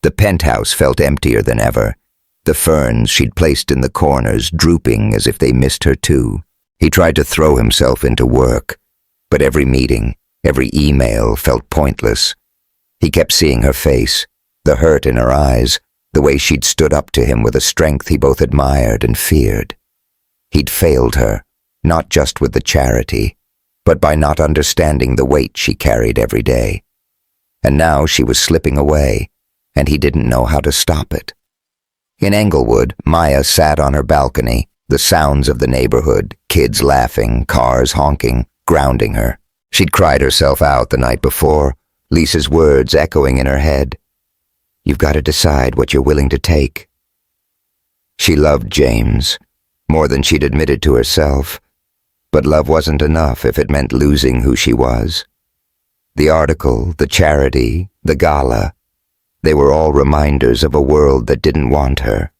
The penthouse felt emptier than ever, the ferns she'd placed in the corners drooping as if they missed her too. He tried to throw himself into work, but every meeting, every email felt pointless. He kept seeing her face, the hurt in her eyes, the way she'd stood up to him with a strength he both admired and feared. He'd failed her, not just with the charity, but by not understanding the weight she carried every day. And now she was slipping away, and he didn't know how to stop it. In Englewood, Maya sat on her balcony, the sounds of the neighborhood, kids laughing, cars honking, grounding her. She'd cried herself out the night before, Lisa's words echoing in her head. "You've got to decide what you're willing to take." She loved James, more than she'd admitted to herself, but love wasn't enough if it meant losing who she was. The article, the charity, the gala, they were all reminders of a world that didn't want her.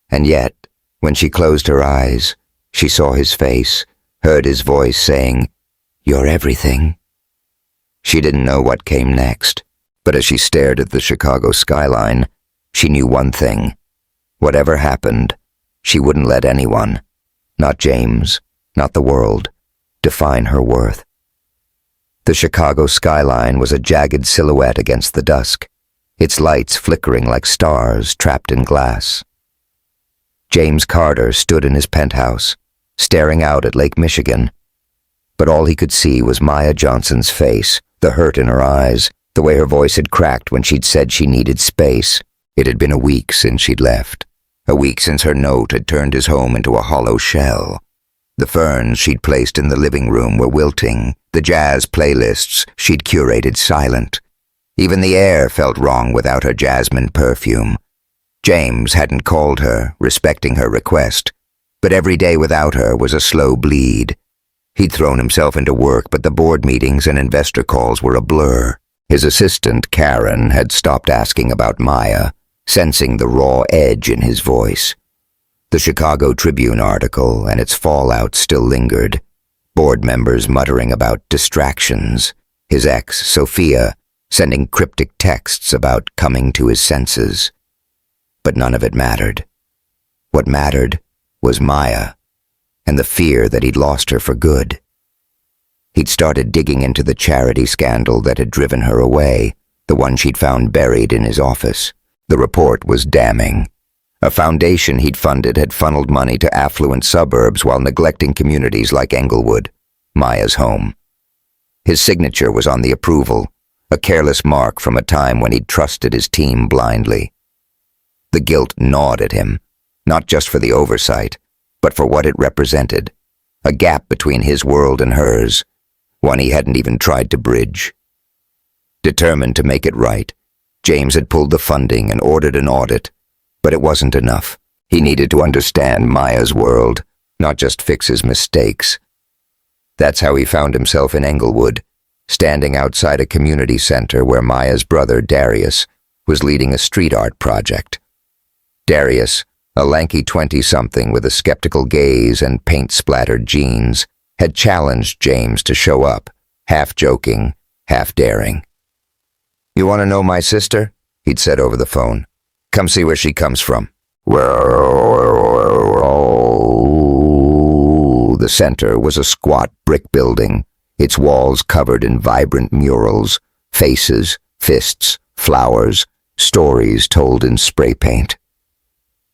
And yet, when she closed her eyes, she saw his face, heard his voice saying, "You're everything." She didn't know what came next, but as she stared at the Chicago skyline, she knew one thing. Whatever happened, she wouldn't let anyone, not James, not the world, define her worth. The Chicago skyline was a jagged silhouette against the dusk, its lights flickering like stars trapped in glass. James Carter stood in his penthouse, staring out at Lake Michigan, but all he could see was Maya Johnson's face, the hurt in her eyes, the way her voice had cracked when she'd said she needed space. It had been a week since she'd left, a week since her note had turned his home into a hollow shell. The ferns she'd placed in the living room were wilting, the jazz playlists she'd curated silent. Even the air felt wrong without her jasmine perfume. James hadn't called her, respecting her request, but every day without her was a slow bleed. He'd thrown himself into work, but the board meetings and investor calls were a blur. His assistant, Karen, had stopped asking about Maya, sensing the raw edge in his voice. The Chicago Tribune article and its fallout still lingered, board members muttering about distractions, his ex, Sophia, sending cryptic texts about coming to his senses. But none of it mattered. What mattered was Maya, and the fear that he'd lost her for good. He'd started digging into the charity scandal that had driven her away, the one she'd found buried in his office. The report was damning. A foundation he'd funded had funneled money to affluent suburbs while neglecting communities like Englewood, Maya's home. His signature was on the approval, a careless mark from a time when he'd trusted his team blindly. The guilt gnawed at him, not just for the oversight, but for what it represented, a gap between his world and hers, one he hadn't even tried to bridge. Determined to make it right, James had pulled the funding and ordered an audit, but it wasn't enough. He needed to understand Maya's world, not just fix his mistakes. That's how he found himself in Englewood, standing outside a community center where Maya's brother, Darius, was leading a street art project. Darius, a lanky 20-something with a skeptical gaze and paint-splattered jeans, had challenged James to show up, half joking, half daring. "You want to know my sister?" he'd said over the phone. "Come see where she comes from." The center was a squat brick building, its walls covered in vibrant murals, faces, fists, flowers, stories told in spray paint.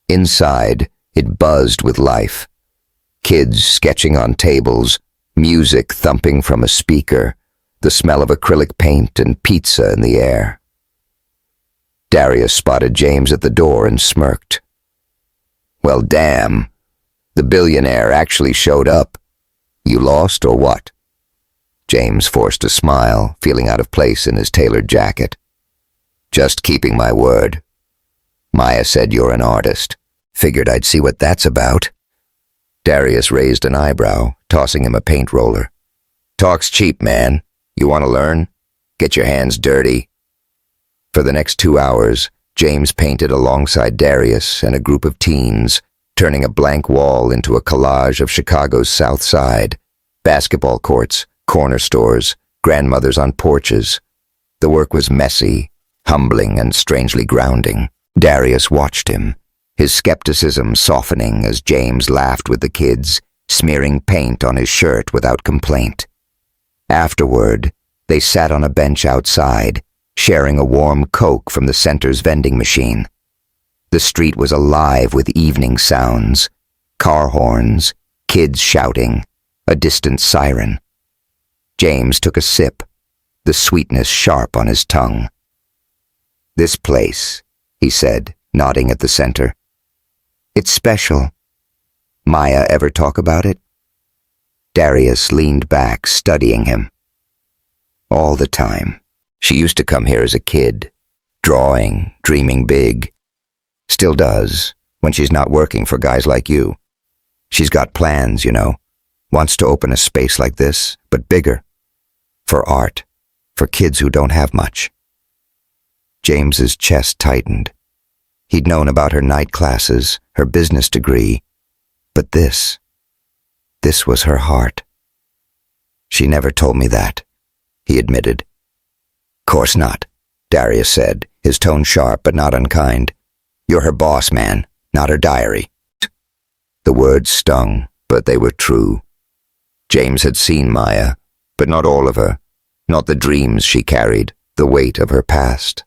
Inside, it buzzed with life. Kids sketching on tables, music thumping from a speaker, the smell of acrylic paint and pizza in the air. Darius spotted James at the door and smirked. "Well, damn. The billionaire actually showed up. You lost or what?" James forced a smile, feeling out of place in his tailored jacket. "Just keeping my word. Maya said you're an artist. Figured I'd see what that's about." Darius raised an eyebrow, tossing him a paint roller. "Talk's cheap, man. You want to learn? Get your hands dirty." For the next 2 hours, James painted alongside Darius and a group of teens, turning a blank wall into a collage of Chicago's South Side, basketball courts, corner stores, grandmothers on porches. The work was messy, humbling, and strangely grounding. Darius watched him, his skepticism softening as James laughed with the kids, smearing paint on his shirt without complaint. Afterward, they sat on a bench outside, sharing a warm Coke from the center's vending machine. The street was alive with evening sounds, car horns, kids shouting, a distant siren. James took a sip, the sweetness sharp on his tongue. "This place," he said, nodding at the center. "It's special. Maya ever talk about it?" Darius leaned back, studying him. "All the time. She used to come here as a kid, drawing, dreaming big. Still does, when she's not working for guys like you. She's got plans, you know. Wants to open a space like this, but bigger. For art. For kids who don't have much." James's chest tightened. He'd known about her night classes, her business degree. But this was her heart. "She never told me that," he admitted. "Course not," Darius said, his tone sharp but not unkind. "You're her boss, man, not her diary." The words stung, but they were true. James had seen Maya, but not all of her, not the dreams she carried, the weight of her past.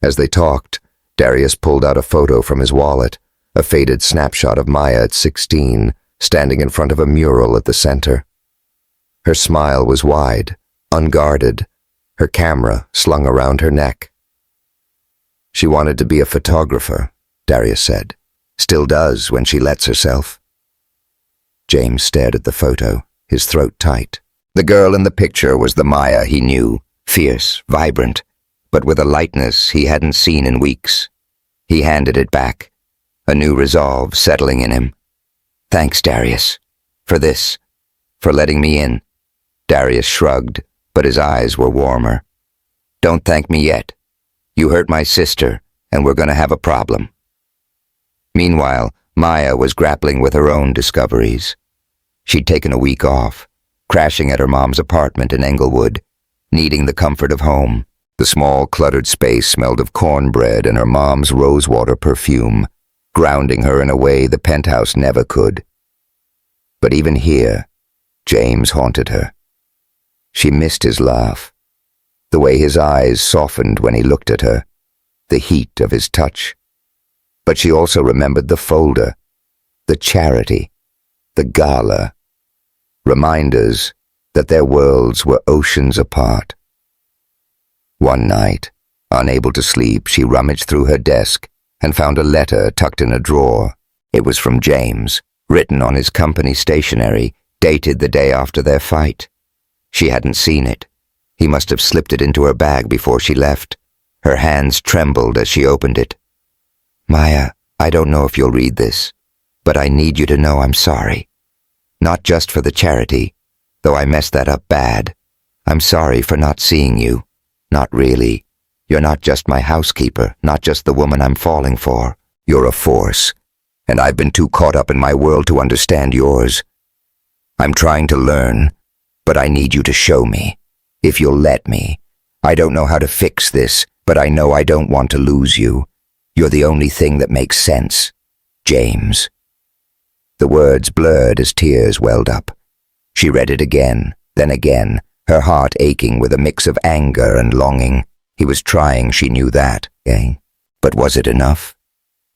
As they talked, Darius pulled out a photo from his wallet, a faded snapshot of Maya at 16, standing in front of a mural at the center. Her smile was wide, unguarded, her camera slung around her neck. "She wanted to be a photographer," Darius said. "Still does when she lets herself." James stared at the photo, his throat tight. The girl in the picture was the Maya he knew, fierce, vibrant, but with a lightness he hadn't seen in weeks. He handed it back, a new resolve settling in him. "Thanks, Darius. For this. For letting me in." Darius shrugged, but his eyes were warmer. "Don't thank me yet. You hurt my sister, and we're going to have a problem." Meanwhile, Maya was grappling with her own discoveries. She'd taken a week off, crashing at her mom's apartment in Englewood, needing the comfort of home. The small, cluttered space smelled of cornbread and her mom's rosewater perfume, grounding her in a way the penthouse never could. But even here, James haunted her. She missed his laugh, the way his eyes softened when he looked at her, the heat of his touch. But she also remembered the folder, the charity, the gala, reminders that their worlds were oceans apart. One night, unable to sleep, she rummaged through her desk and found a letter tucked in a drawer. It was from James, written on his company stationery, dated the day after their fight. She hadn't seen it. He must have slipped it into her bag before she left. Her hands trembled as she opened it. "Maya, I don't know if you'll read this, but I need you to know I'm sorry. Not just for the charity, though I messed that up bad. I'm sorry for not seeing you. Not really. You're not just my housekeeper, not just the woman I'm falling for. You're a force, and I've been too caught up in my world to understand yours. I'm trying to learn, but I need you to show me, if you'll let me. I don't know how to fix this, but I know I don't want to lose you. You're the only thing that makes sense. James. The words blurred as tears welled up. She read it again, then again, her heart aching with a mix of anger and longing. He was trying, she knew that, but was it enough?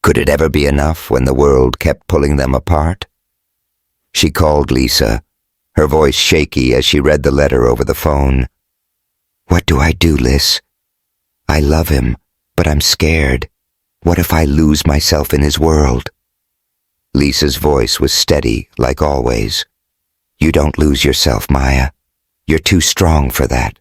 Could it ever be enough when the world kept pulling them apart? She called Lisa, her voice shaky as she read the letter over the phone. What do I do, Liz? I love him, but I'm scared. What if I lose myself in his world? Lisa's voice was steady, like always. You don't lose yourself, Maya. You're too strong for that.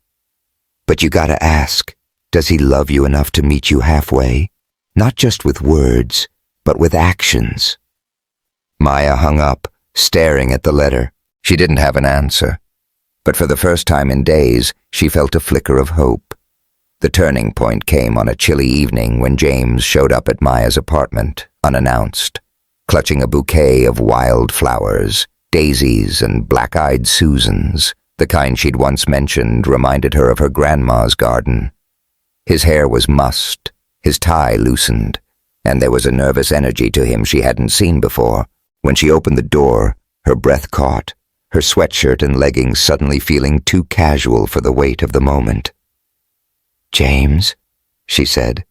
But you gotta ask, does he love you enough to meet you halfway? Not just with words, but with actions. Maya hung up, staring at the letter. She didn't have an answer. But for the first time in days, she felt a flicker of hope. The turning point came on a chilly evening when James showed up at Maya's apartment, unannounced, clutching a bouquet of wild flowers, daisies and black-eyed Susans. The kind she'd once mentioned reminded her of her grandma's garden. His hair was mussed, his tie loosened, and there was a nervous energy to him she hadn't seen before. When she opened the door, her breath caught, her sweatshirt and leggings suddenly feeling too casual for the weight of the moment. James, she said,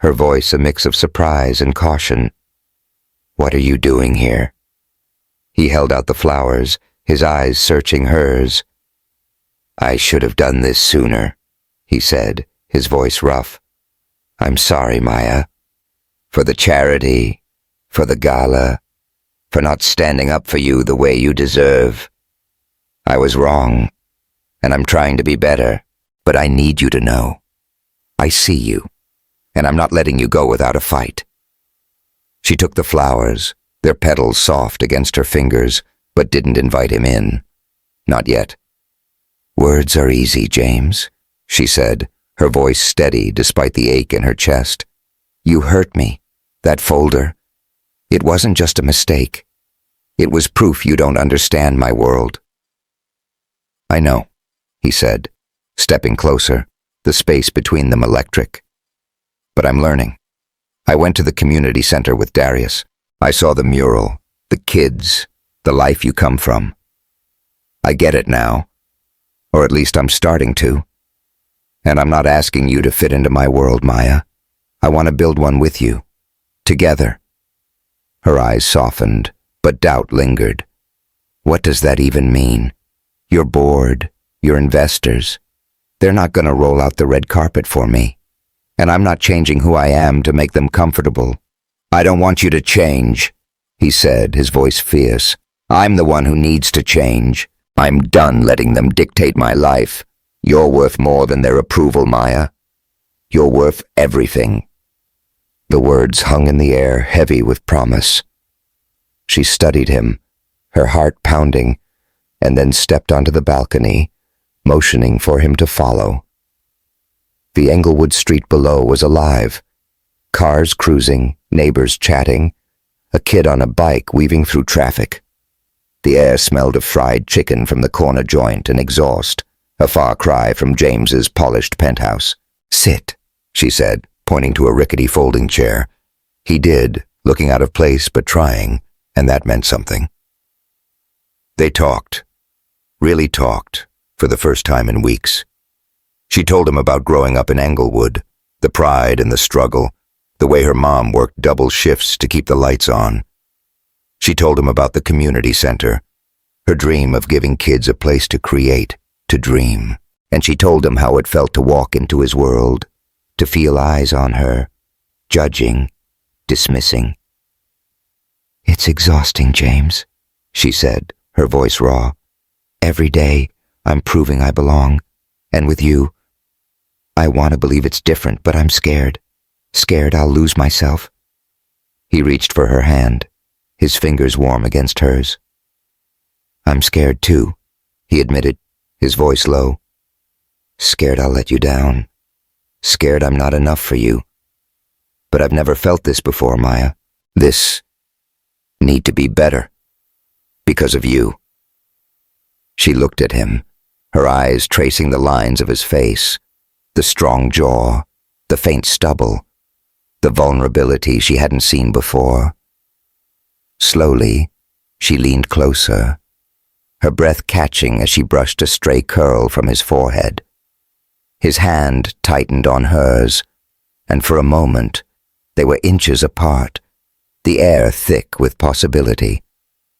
her voice a mix of surprise and caution. What are you doing here? He held out the flowers, his eyes searching hers. I should have done this sooner, he said, his voice rough. I'm sorry, Maya. For the charity, for the gala, for not standing up for you the way you deserve. I was wrong, and I'm trying to be better, but I need you to know. I see you, and I'm not letting you go without a fight. She took the flowers, their petals soft against her fingers, but didn't invite him in. Not yet. Words are easy, James, she said, her voice steady despite the ache in her chest. You hurt me. That folder. It wasn't just a mistake. It was proof you don't understand my world. I know, he said, stepping closer, the space between them electric. But I'm learning. I went to the community center with Darius. I saw the mural, the kids, the life you come from. I get it now. Or at least I'm starting to. And I'm not asking you to fit into my world, Maya. I want to build one with you. Together. Her eyes softened, but doubt lingered. What does that even mean? Your board, your investors. They're not going to roll out the red carpet for me. And I'm not changing who I am to make them comfortable. I don't want you to change, he said, his voice fierce. I'm the one who needs to change. I'm done letting them dictate my life. You're worth more than their approval, Maya. You're worth everything. The words hung in the air, heavy with promise. She studied him, her heart pounding, and then stepped onto the balcony, motioning for him to follow. The Englewood street below was alive. Cars cruising, neighbors chatting, a kid on a bike weaving through traffic. The air smelled of fried chicken from the corner joint and exhaust, a far cry from James's polished penthouse. Sit, she said, pointing to a rickety folding chair. He did, looking out of place but trying, and that meant something. They talked, really talked, for the first time in weeks. She told him about growing up in Englewood, the pride and the struggle, the way her mom worked double shifts to keep the lights on. She told him about the community center, her dream of giving kids a place to create, to dream. And she told him how it felt to walk into his world, to feel eyes on her, judging, dismissing. It's exhausting, James, she said, her voice raw. Every day, I'm proving I belong. And with you, I want to believe it's different, but I'm scared. Scared I'll lose myself. He reached for her hand, his fingers warm against hers. I'm scared too, he admitted, his voice low. Scared I'll let you down. Scared I'm not enough for you. But I've never felt this before, Maya. This need to be better. Because of you. She looked at him, her eyes tracing the lines of his face, the strong jaw, the faint stubble, the vulnerability she hadn't seen before. Slowly, she leaned closer, her breath catching as she brushed a stray curl from his forehead. His hand tightened on hers, and for a moment, they were inches apart, the air thick with possibility.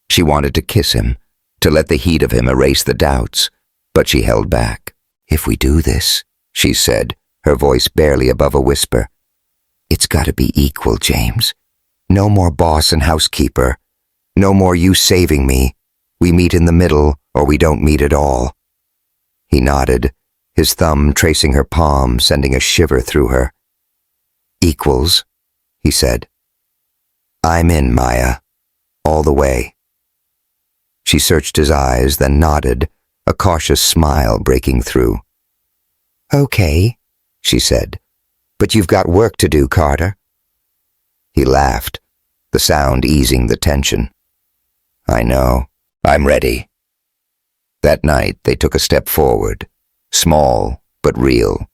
She wanted to kiss him, to let the heat of him erase the doubts, but she held back. "If we do this," she said, her voice barely above a whisper, "it's gotta be equal, James. No more boss and housekeeper. No more you saving me. We meet in the middle, or we don't meet at all." He nodded, his thumb tracing her palm, sending a shiver through her. "Equals," he said. "I'm in, Maya. All the way." She searched his eyes, then nodded, a cautious smile breaking through. "Okay," she said, "but you've got work to do, Carter." He laughed, the sound easing the tension. "I know. I'm ready." That night, they took a step forward, small but real.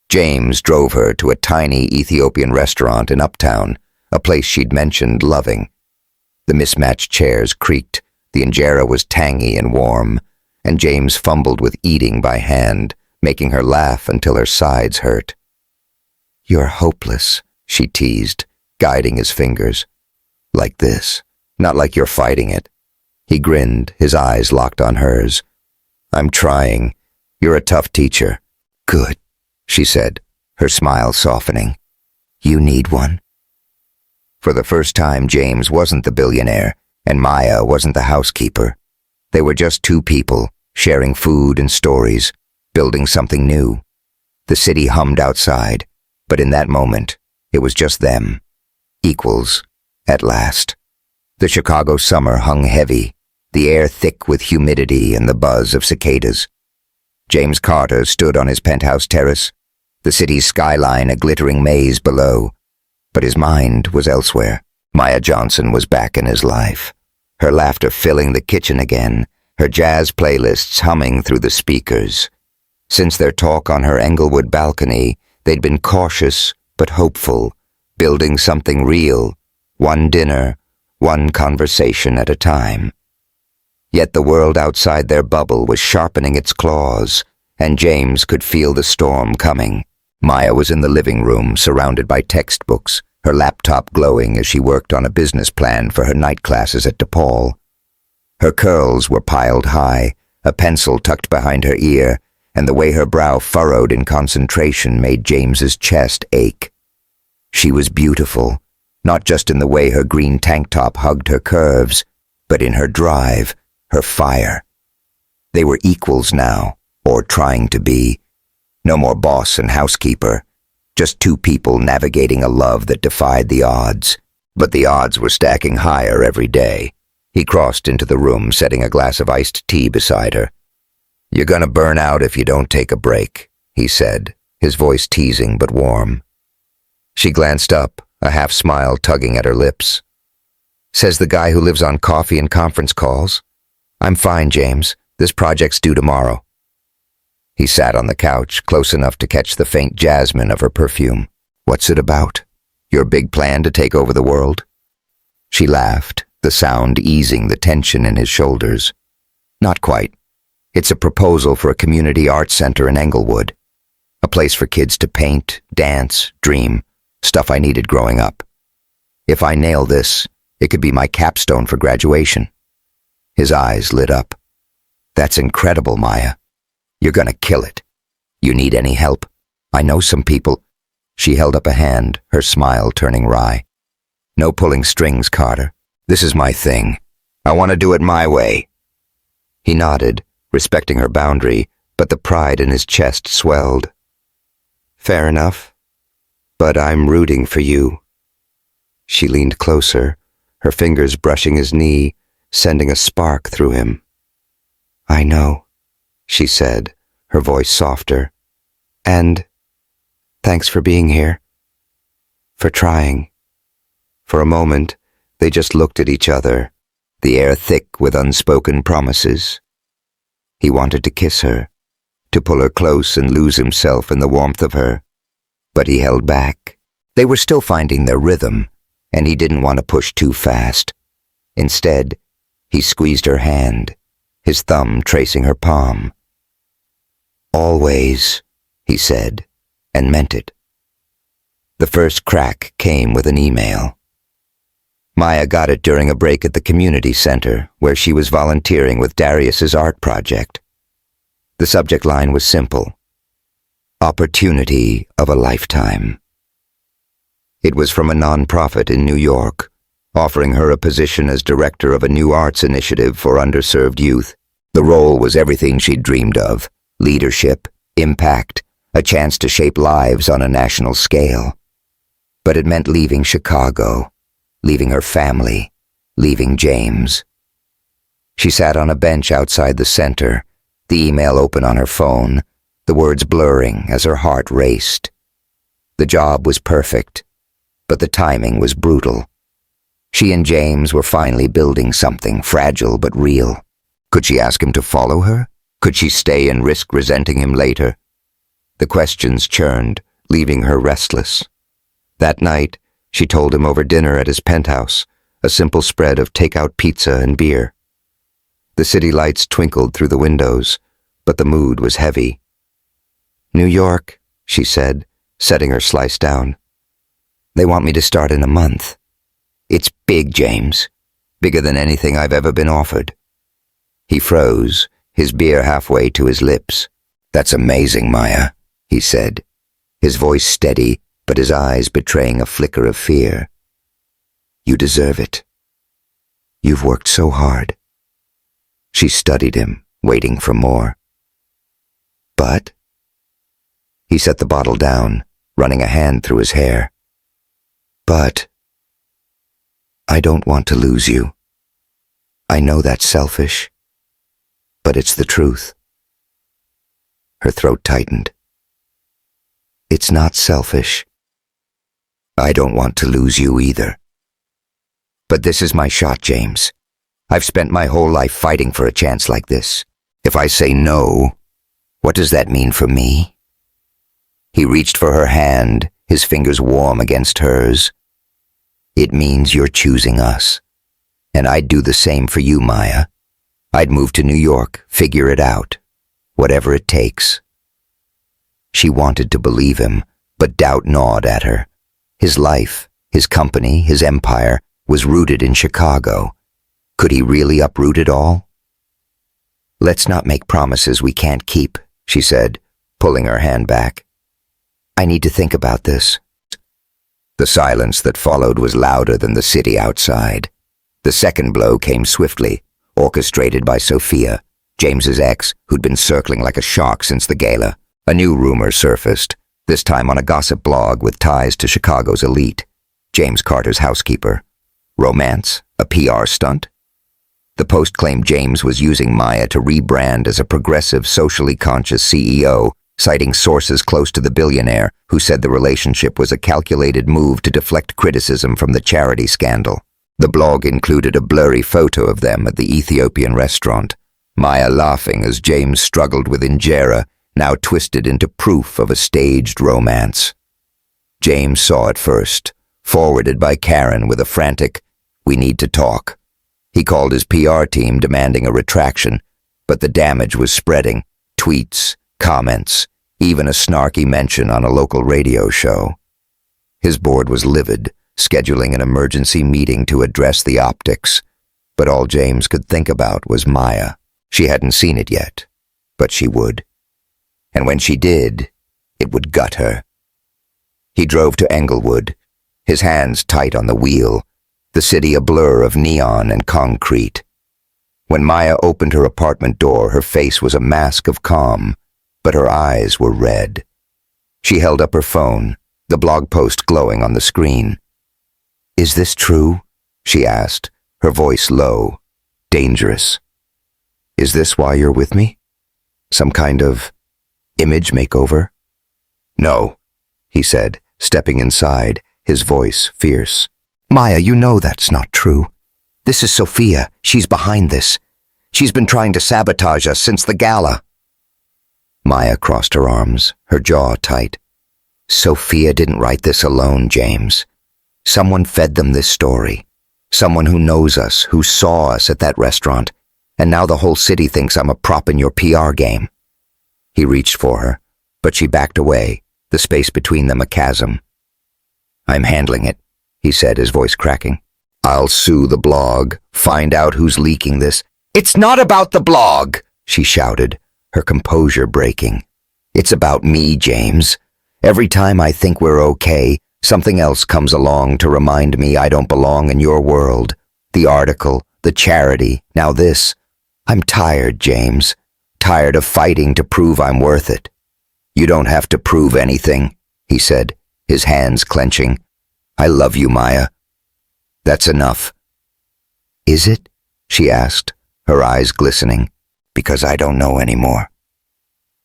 James drove her to a tiny Ethiopian restaurant in Uptown, a place she'd mentioned loving. The mismatched chairs creaked, the injera was tangy and warm, and James fumbled with eating by hand, making her laugh until her sides hurt. "You're hopeless," she teased, guiding his fingers. "Like this, not like you're fighting it." He grinned, his eyes locked on hers. "I'm trying. You're a tough teacher." "Good," she said, her smile softening. "You need one." For the first time, James wasn't the billionaire, and Maya wasn't the housekeeper. They were just two people, sharing food and stories, building something new. The city hummed outside, but in that moment, it was just them. Equals, at last. The Chicago summer hung heavy, the air thick with humidity and the buzz of cicadas. James Carter stood on his penthouse terrace, the city's skyline a glittering maze below, but his mind was elsewhere. Maya Johnson was back in his life, her laughter filling the kitchen again, her jazz playlists humming through the speakers. Since their talk on her Englewood balcony, they'd been cautious but hopeful, building something real, one dinner, one conversation at a time. Yet the world outside their bubble was sharpening its claws, and James could feel the storm coming. Maya was in the living room, surrounded by textbooks, her laptop glowing as she worked on a business plan for her night classes at DePaul. Her curls were piled high, a pencil tucked behind her ear, and the way her brow furrowed in concentration made James's chest ache. She was beautiful, not just in the way her green tank top hugged her curves, but in her drive, her fire. They were equals now, or trying to be. No more boss and housekeeper, just two people navigating a love that defied the odds. But the odds were stacking higher every day. He crossed into the room, setting a glass of iced tea beside her. "You're gonna burn out if you don't take a break," he said, his voice teasing but warm. She glanced up, a half smile tugging at her lips. "Says the guy who lives on coffee and conference calls. I'm fine, James. This project's due tomorrow." He sat on the couch, close enough to catch the faint jasmine of her perfume. "What's it about? Your big plan to take over the world?" She laughed, the sound easing the tension in his shoulders. "Not quite. It's a proposal for a community arts center in Englewood. A place for kids to paint, dance, dream, stuff I needed growing up. If I nail this, it could be my capstone for graduation." His eyes lit up. "That's incredible, Maya. You're gonna kill it. You need any help? I know some people." She held up a hand, her smile turning wry. "No pulling strings, Carter. This is my thing. I want to do it my way." He nodded, respecting her boundary, but the pride in his chest swelled. "Fair enough. But I'm rooting for you." She leaned closer, her fingers brushing his knee, sending a spark through him. "I know," she said, her voice softer. "And thanks for being here." for trying. For a moment, they just looked at each other, the air thick with unspoken promises. He wanted to kiss her, to pull her close and lose himself in the warmth of her, but he held back. They were still finding their rhythm, and he didn't want to push too fast. Instead, he squeezed her hand, his thumb tracing her palm. "Always," he said, and meant it. The first crack came with an email. Maya got it during a break at the community center, where she was volunteering with Darius's art project. The subject line was simple: "Opportunity of a lifetime." It was from a nonprofit in New York, offering her a position as director of a new arts initiative for underserved youth. The role was everything she'd dreamed of: leadership, impact, a chance to shape lives on a national scale. But it meant leaving Chicago, leaving her family, leaving James. She sat on a bench outside the center, the email open on her phone, the words blurring as her heart raced. The job was perfect, but the timing was brutal. She and James were finally building something fragile but real. Could she ask him to follow her? Could she stay and risk resenting him later? The questions churned, leaving her restless. That night, she told him over dinner at his penthouse, a simple spread of takeout pizza and beer. The city lights twinkled through the windows, but the mood was heavy. "New York," she said, setting her slice down. "They want me to start in a month. It's big, James. Bigger than anything I've ever been offered." He froze, his beer halfway to his lips. "That's amazing, Maya," he said, his voice steady, but his eyes betraying a flicker of fear. "You deserve it. You've worked so hard." She studied him, waiting for more. "But?" He set the bottle down, running a hand through his hair. "But I don't want to lose you. I know that's selfish, but it's the truth." Her throat tightened. "It's not selfish. I don't want to lose you either. But this is my shot, James. I've spent my whole life fighting for a chance like this. If I say no, what does that mean for me?" He reached for her hand, his fingers warm against hers. "It means you're choosing us. And I'd do the same for you, Maya. I'd move to New York, figure it out, whatever it takes." She wanted to believe him, but doubt gnawed at her. His life, his company, his empire was rooted in Chicago. Could he really uproot it all? "Let's not make promises we can't keep," she said, pulling her hand back. "I need to think about this." The silence that followed was louder than the city outside. The second blow came swiftly, orchestrated by Sophia, James's ex, who'd been circling like a shark since the gala. A new rumor surfaced, this time on a gossip blog with ties to Chicago's elite, James Carter's housekeeper. Romance? A PR stunt? The post claimed James was using Maya to rebrand as a progressive, socially conscious CEO, citing sources close to the billionaire who said the relationship was a calculated move to deflect criticism from the charity scandal. The blog included a blurry photo of them at the Ethiopian restaurant, Maya laughing as James struggled with injera, now twisted into proof of a staged romance. James saw it first, forwarded by Karen with a frantic, "We need to talk." He called his PR team demanding a retraction, but the damage was spreading. Tweets, comments, even a snarky mention on a local radio show. His board was livid, scheduling an emergency meeting to address the optics, but all James could think about was Maya. She hadn't seen it yet, but she would. And when she did, it would gut her. He drove to Englewood, his hands tight on the wheel, the city a blur of neon and concrete. When Maya opened her apartment door, her face was a mask of calm, but her eyes were red. She held up her phone, the blog post glowing on the screen. "Is this true?" she asked, her voice low, dangerous. "Is this why you're with me? Some kind of image makeover?" "No," he said, stepping inside, his voice fierce. "Maya, you know that's not true. This is Sophia. She's behind this. She's been trying to sabotage us since the gala." Maya crossed her arms, her jaw tight. "Sophia didn't write this alone, James. Someone fed them this story. Someone who knows us, who saw us at that restaurant, and now the whole city thinks I'm a prop in your PR game." He reached for her, but she backed away, the space between them a chasm. "I'm handling it," he said, his voice cracking. "I'll sue the blog, find out who's leaking this." "It's not about the blog," she shouted, her composure breaking. "It's about me, James. Every time I think we're okay, something else comes along to remind me I don't belong in your world. The article, the charity, now this. I'm tired, James. Tired of fighting to prove I'm worth it." "You don't have to prove anything," he said, his hands clenching. "I love you, Maya. That's enough." "Is it?" she asked, her eyes glistening. "Because I don't know anymore.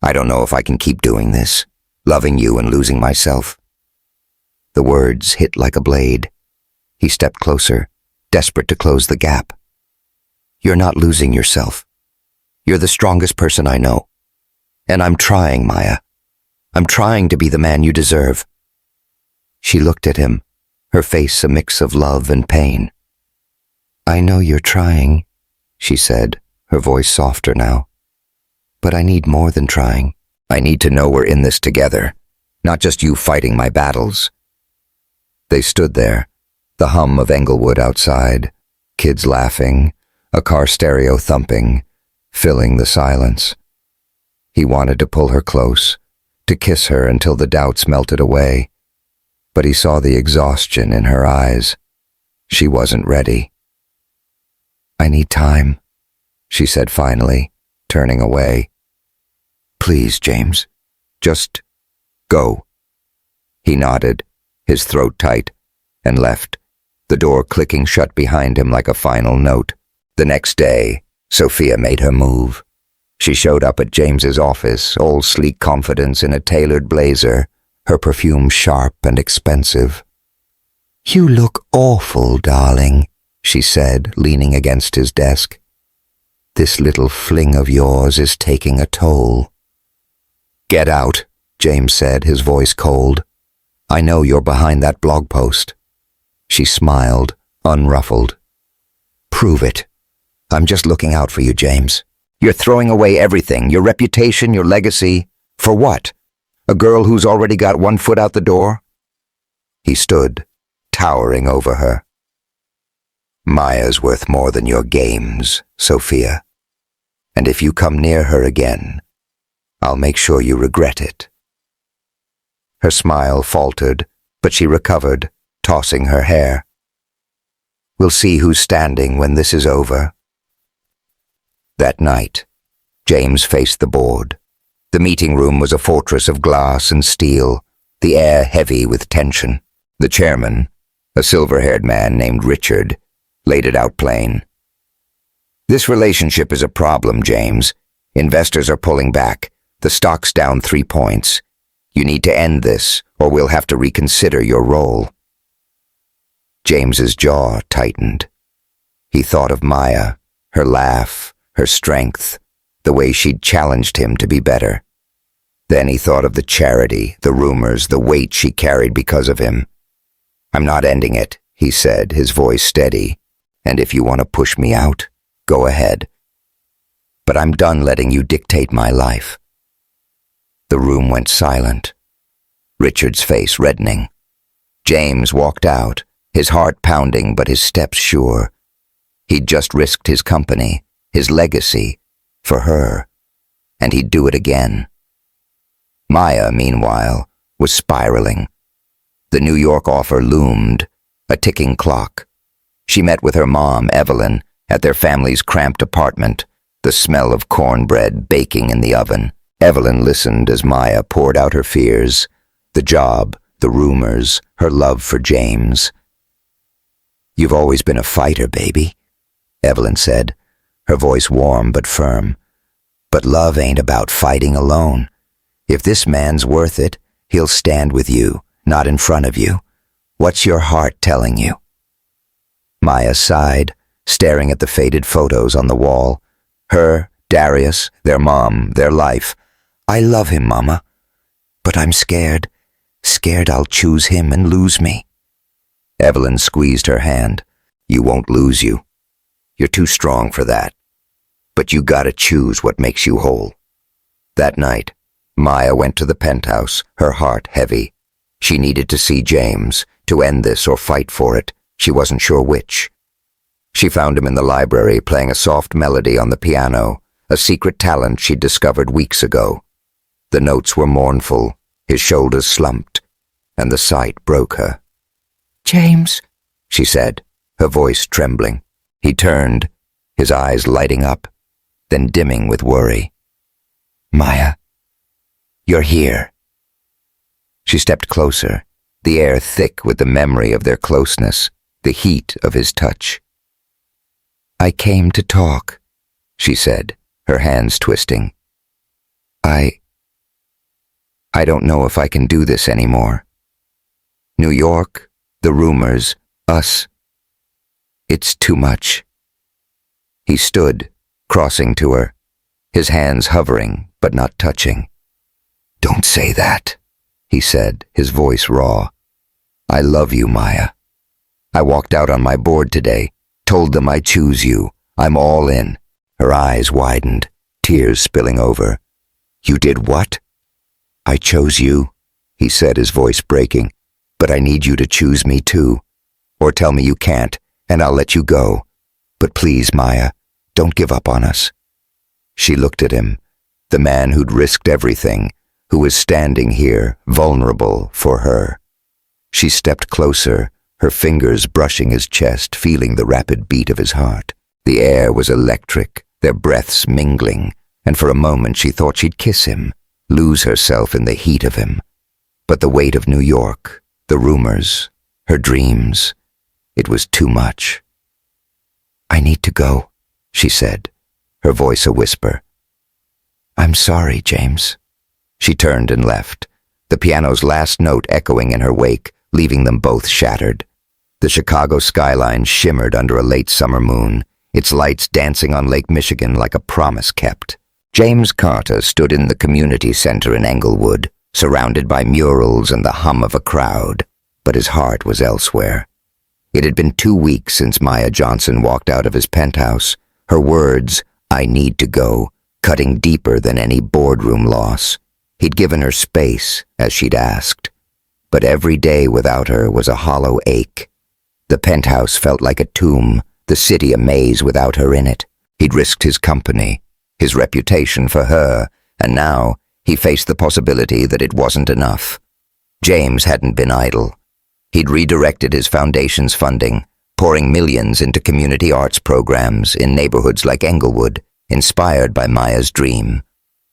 I don't know if I can keep doing this, loving you and losing myself." The words hit like a blade. He stepped closer, desperate to close the gap. "You're not losing yourself. You're the strongest person I know. And I'm trying, Maya. I'm trying to be the man you deserve." She looked at him, her face a mix of love and pain. "I know you're trying," she said, her voice softer now. "But I need more than trying. I need to know we're in this together, not just you fighting my battles." They stood there, the hum of Englewood outside, kids laughing, a car stereo thumping, filling the silence. He wanted to pull her close, to kiss her until the doubts melted away, but he saw the exhaustion in her eyes. She wasn't ready. "I need time," she said finally, turning away. "Please, James, just go." He nodded, his throat tight, and left, the door clicking shut behind him like a final note. The next day, Sophia made her move. She showed up at James's office, all sleek confidence in a tailored blazer, her perfume sharp and expensive. "You look awful, darling," she said, leaning against his desk. "This little fling of yours is taking a toll." "Get out," James said, his voice cold. "I know you're behind that blog post." She smiled, unruffled. "Prove it. I'm just looking out for you, James. You're throwing away everything, your reputation, your legacy. For what? A girl who's already got one foot out the door?" He stood, towering over her. "Maya's worth more than your games, Sophia. And if you come near her again, I'll make sure you regret it." Her smile faltered, but she recovered, tossing her hair. "We'll see who's standing when this is over." That night, James faced the board. The meeting room was a fortress of glass and steel, the air heavy with tension. The chairman, a silver-haired man named Richard, laid it out plain. "This relationship is a problem, James. Investors are pulling back. The stock's down 3 points. You need to end this, or we'll have to reconsider your role." James's jaw tightened. He thought of Maya, her laugh, her strength, the way she'd challenged him to be better. Then he thought of the charity, the rumors, the weight she carried because of him. "I'm not ending it," he said, his voice steady. "And if you want to push me out, go ahead. But I'm done letting you dictate my life." The room went silent, Richard's face reddening. James walked out, his heart pounding but his steps sure. He'd just risked his company, his legacy, for her, and he'd do it again. Maya, meanwhile, was spiraling. The New York offer loomed, a ticking clock. She met with her mom, Evelyn, at their family's cramped apartment, the smell of cornbread baking in the oven. Evelyn listened as Maya poured out her fears, the job, the rumors, her love for James. "You've always been a fighter, baby," Evelyn said, her voice warm but firm. "But love ain't about fighting alone. If this man's worth it, he'll stand with you, not in front of you. What's your heart telling you? Maya sighed, staring at the faded photos on the wall. Her, Darius, their mom, their life. I love him, Mama. But I'm scared. Scared I'll choose him and lose me. Evelyn squeezed her hand. You won't lose you. You're too strong for that. But you gotta choose what makes you whole. That night, Maya went to the penthouse, her heart heavy. She needed to see James, to end this or fight for it. She wasn't sure which. She found him in the library playing a soft melody on the piano, a secret talent she'd discovered weeks ago. The notes were mournful, his shoulders slumped, and the sight broke her. James, she said, her voice trembling. He turned, his eyes lighting up, then dimming with worry. Maya, you're here. She stepped closer, the air thick with the memory of their closeness, the heat of his touch. I came to talk, she said, her hands twisting. I don't know if I can do this anymore. New York, the rumors, us. It's too much. He stood, crossing to her, his hands hovering but not touching. Don't say that, he said, his voice raw. I love you, Maya. I walked out on my board today, told them I choose you. I'm all in. Her eyes widened, tears spilling over. You did what? I chose you, he said, his voice breaking. But I need you to choose me too. Or tell me you can't, and I'll let you go. But please, Maya, don't give up on us. She looked at him, the man who'd risked everything, who was standing here, vulnerable for her. She stepped closer, her fingers brushing his chest, feeling the rapid beat of his heart. The air was electric, their breaths mingling, and for a moment she thought she'd kiss him, lose herself in the heat of him. But the weight of New York, the rumors, her dreams, it was too much. I need to go, she said, her voice a whisper. I'm sorry, James. She turned and left, the piano's last note echoing in her wake, leaving them both shattered. The Chicago skyline shimmered under a late summer moon, its lights dancing on Lake Michigan like a promise kept. James Carter stood in the community center in Englewood, surrounded by murals and the hum of a crowd, but his heart was elsewhere. It had been 2 weeks since Maya Johnson walked out of his penthouse, her words, I need to go, cutting deeper than any boardroom loss. He'd given her space, as she'd asked, but every day without her was a hollow ache. The penthouse felt like a tomb, the city a maze without her in it. He'd risked his company, his reputation for her, and now he faced the possibility that it wasn't enough. James hadn't been idle. He'd redirected his foundation's funding, pouring millions into community arts programs in neighborhoods like Englewood, inspired by Maya's dream.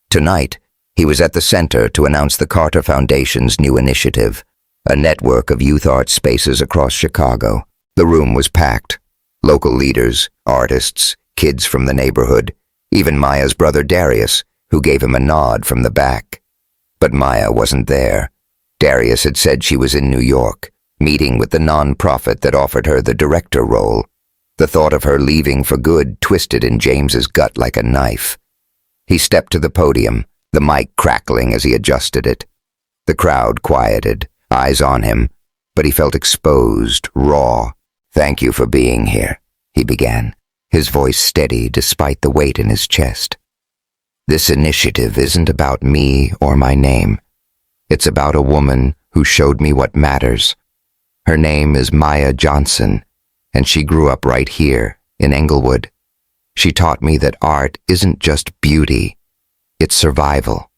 Tonight, he was at the center to announce the Carter Foundation's new initiative, a network of youth art spaces across Chicago. The room was packed. Local leaders, artists, kids from the neighborhood, even Maya's brother Darius, who gave him a nod from the back. But Maya wasn't there. Darius had said she was in New York, meeting with the non-profit that offered her the director role. The thought of her leaving for good twisted in James's gut like a knife. He stepped to the podium, the mic crackling as he adjusted it. The crowd quieted, eyes on him, but he felt exposed, raw. Thank you for being here, he began, his voice steady despite the weight in his chest. This initiative isn't about me or my name. It's about a woman who showed me what matters. Her name is Maya Johnson, and she grew up right here in Englewood. She taught me that art isn't just beauty. It's survival.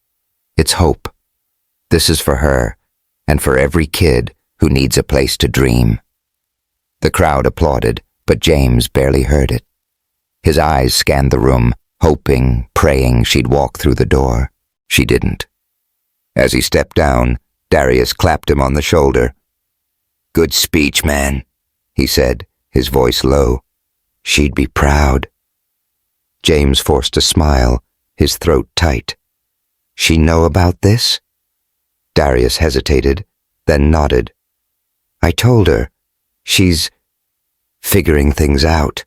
It's hope. This is for her, and for every kid who needs a place to dream. The crowd applauded, but James barely heard it. His eyes scanned the room, hoping, praying she'd walk through the door. She didn't. As he stepped down, Darius clapped him on the shoulder. Good speech, man, he said, his voice low. She'd be proud. James forced a smile, his throat tight. She know about this? Darius hesitated, then nodded. I told her. She's figuring things out.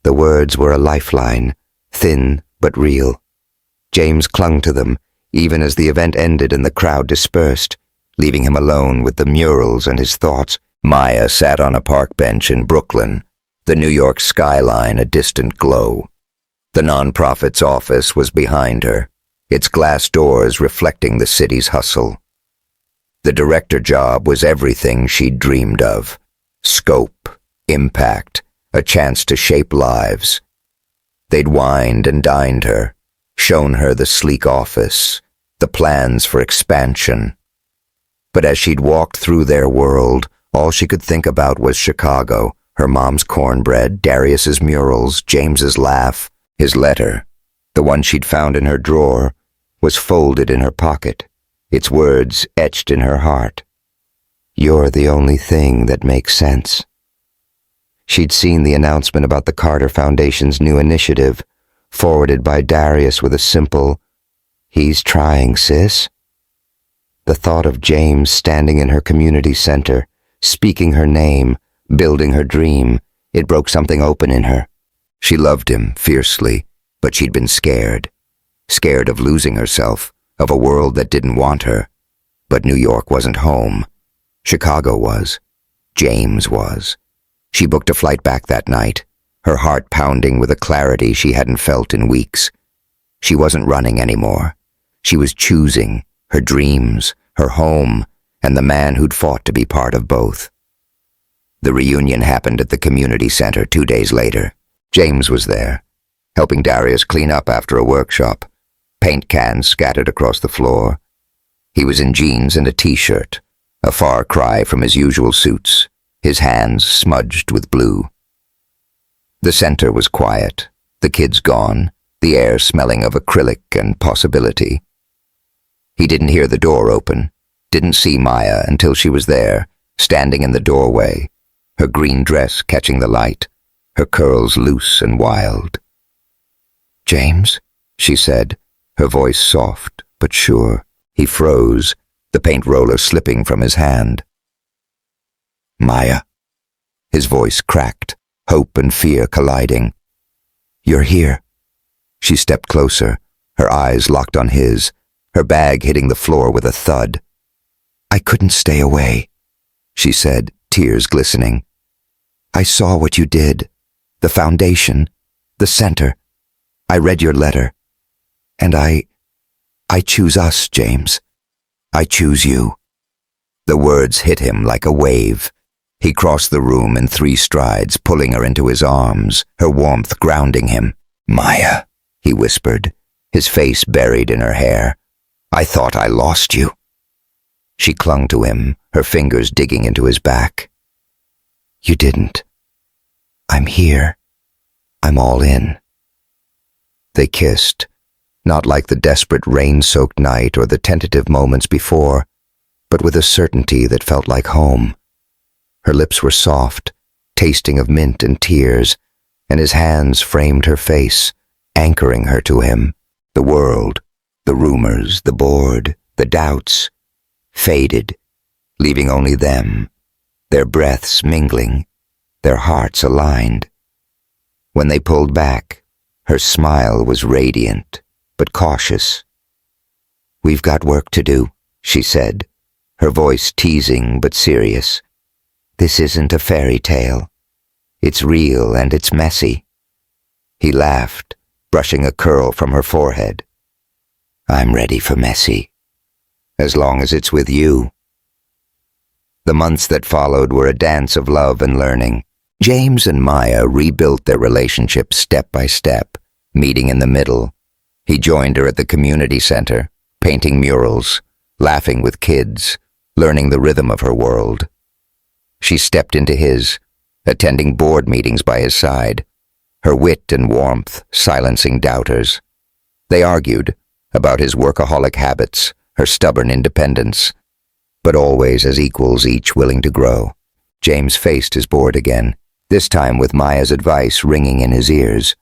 The words were a lifeline, thin but real. James clung to them, even as the event ended and the crowd dispersed, leaving him alone with the murals and his thoughts. Maya sat on a park bench in Brooklyn, the New York skyline a distant glow. The nonprofit's office was behind her, its glass doors reflecting the city's hustle. The director job was everything she'd dreamed of. Scope, impact, a chance to shape lives. They'd wined and dined her, shown her the sleek office, the plans for expansion. But as she'd walked through their world, all she could think about was Chicago, her mom's cornbread, Darius's murals, James's laugh. His letter, the one she'd found in her drawer, was folded in her pocket, its words etched in her heart. You're the only thing that makes sense. She'd seen the announcement about the Carter Foundation's new initiative, forwarded by Darius with a simple, "He's trying, sis." The thought of James standing in her community center, speaking her name, building her dream, it broke something open in her. She loved him fiercely, but she'd been scared. Scared of losing herself, of a world that didn't want her. But New York wasn't home. Chicago was. James was. She booked a flight back that night, her heart pounding with a clarity she hadn't felt in weeks. She wasn't running anymore. She was choosing her dreams, her home, and the man who'd fought to be part of both. The reunion happened at the community center 2 days later. James was there, helping Darius clean up after a workshop, paint cans scattered across the floor. He was in jeans and a t-shirt, a far cry from his usual suits, his hands smudged with blue. The center was quiet, the kids gone, the air smelling of acrylic and possibility. He didn't hear the door open, didn't see Maya until she was there, standing in the doorway, her green dress catching the light, her curls loose and wild. "James?" she said, her voice soft but sure. He froze, the paint roller slipping from his hand. "Maya." His voice cracked, hope and fear colliding. "You're here." She stepped closer, her eyes locked on his, her bag hitting the floor with a thud. "I couldn't stay away," she said, tears glistening. "I saw what you did. The foundation, the center. I read your letter. And I choose us, James. I choose you." The words hit him like a wave. He crossed the room in 3 strides, pulling her into his arms, her warmth grounding him. "Maya," he whispered, his face buried in her hair. "I thought I lost you." She clung to him, her fingers digging into his back. "You didn't. I'm here. I'm all in." They kissed, not like the desperate rain-soaked night or the tentative moments before, but with a certainty that felt like home. Her lips were soft, tasting of mint and tears, and his hands framed her face, anchoring her to him. The world, the rumors, the bored, the doubts, faded, leaving only them, their breaths mingling, their hearts aligned. When they pulled back, her smile was radiant, but cautious. "We've got work to do," she said, her voice teasing but serious. "This isn't a fairy tale. It's real and it's messy." He laughed, brushing a curl from her forehead. "I'm ready for messy, as long as it's with you." The months that followed were a dance of love and learning. James and Maya rebuilt their relationship step by step, meeting in the middle. He joined her at the community center, painting murals, laughing with kids, learning the rhythm of her world. She stepped into his, attending board meetings by his side, her wit and warmth silencing doubters. They argued about his workaholic habits, her stubborn independence, but always as equals, each willing to grow. James faced his board again, this time with Maya's advice ringing in his ears.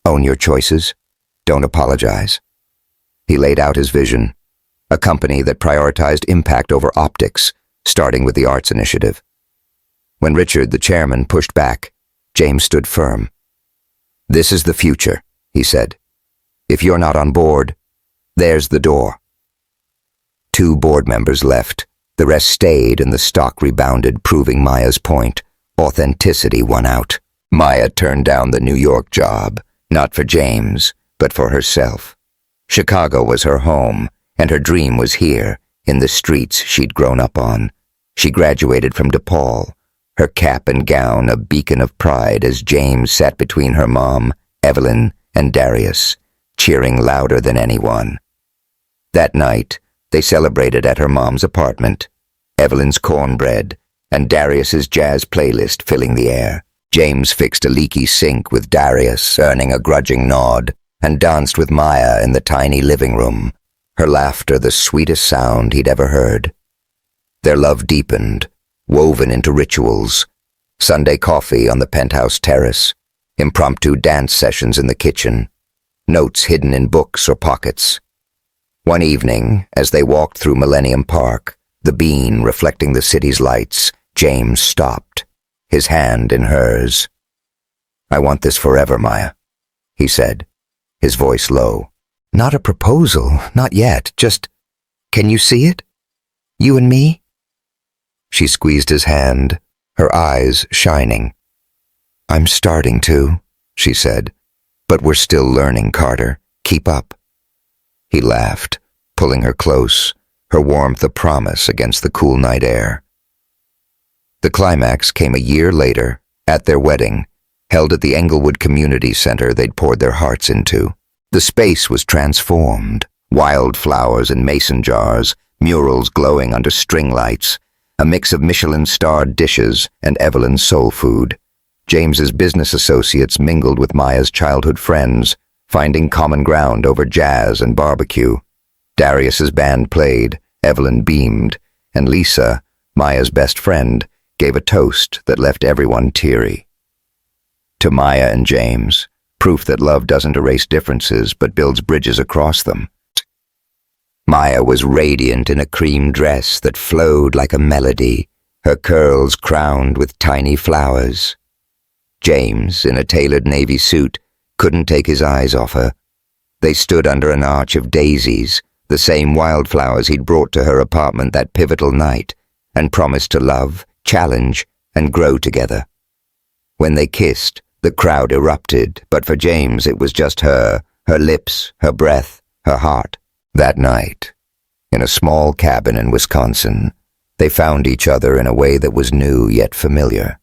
"Own your choices. Don't apologize." He laid out his vision, a company that prioritized impact over optics, starting with the arts initiative. When Richard, the chairman, pushed back, James stood firm. "This is the future," he said. "If you're not on board, there's the door." 2 board members left. The rest stayed and the stock rebounded, proving Maya's point. Authenticity won out. Maya turned down the New York job, not for James, but for herself. Chicago was her home, and her dream was here, in the streets she'd grown up on. She graduated from DePaul, her cap and gown a beacon of pride as James sat between her mom, Evelyn, and Darius, cheering louder than anyone. That night, they celebrated at her mom's apartment, Evelyn's cornbread and Darius's jazz playlist filling the air. James fixed a leaky sink with Darius, earning a grudging nod, and danced with Maya in the tiny living room, her laughter the sweetest sound he'd ever heard. Their love deepened, woven into rituals: Sunday coffee on the penthouse terrace, impromptu dance sessions in the kitchen, notes hidden in books or pockets. One evening, as they walked through Millennium Park, the bean reflecting the city's lights, James stopped, his hand in hers. "I want this forever, Maya," he said, his voice low. "Not a proposal, not yet, just, can you see it? You and me?" She squeezed his hand, her eyes shining. "I'm starting to," she said, "but we're still learning, Carter. Keep up." He laughed, pulling her close, her warmth a promise against the cool night air. The climax came a year later, at their wedding, held at the Englewood Community Center they'd poured their hearts into. The space was transformed: wildflowers in mason jars, murals glowing under string lights, a mix of Michelin-starred dishes and Evelyn's soul food. James's business associates mingled with Maya's childhood friends, finding common ground over jazz and barbecue. Darius's band played, Evelyn beamed, and Lisa, Maya's best friend, gave a toast that left everyone teary. To Maya and James, proof that love doesn't erase differences but builds bridges across them. Maya was radiant in a cream dress that flowed like a melody, her curls crowned with tiny flowers. James, in a tailored navy suit, couldn't take his eyes off her. They stood under an arch of daisies, the same wildflowers he'd brought to her apartment that pivotal night, and promised to love, challenge, and grow together. When they kissed, the crowd erupted, but for James it was just her lips, her breath, her heart. That night, in a small cabin in Wisconsin, they found each other in a way that was new yet familiar.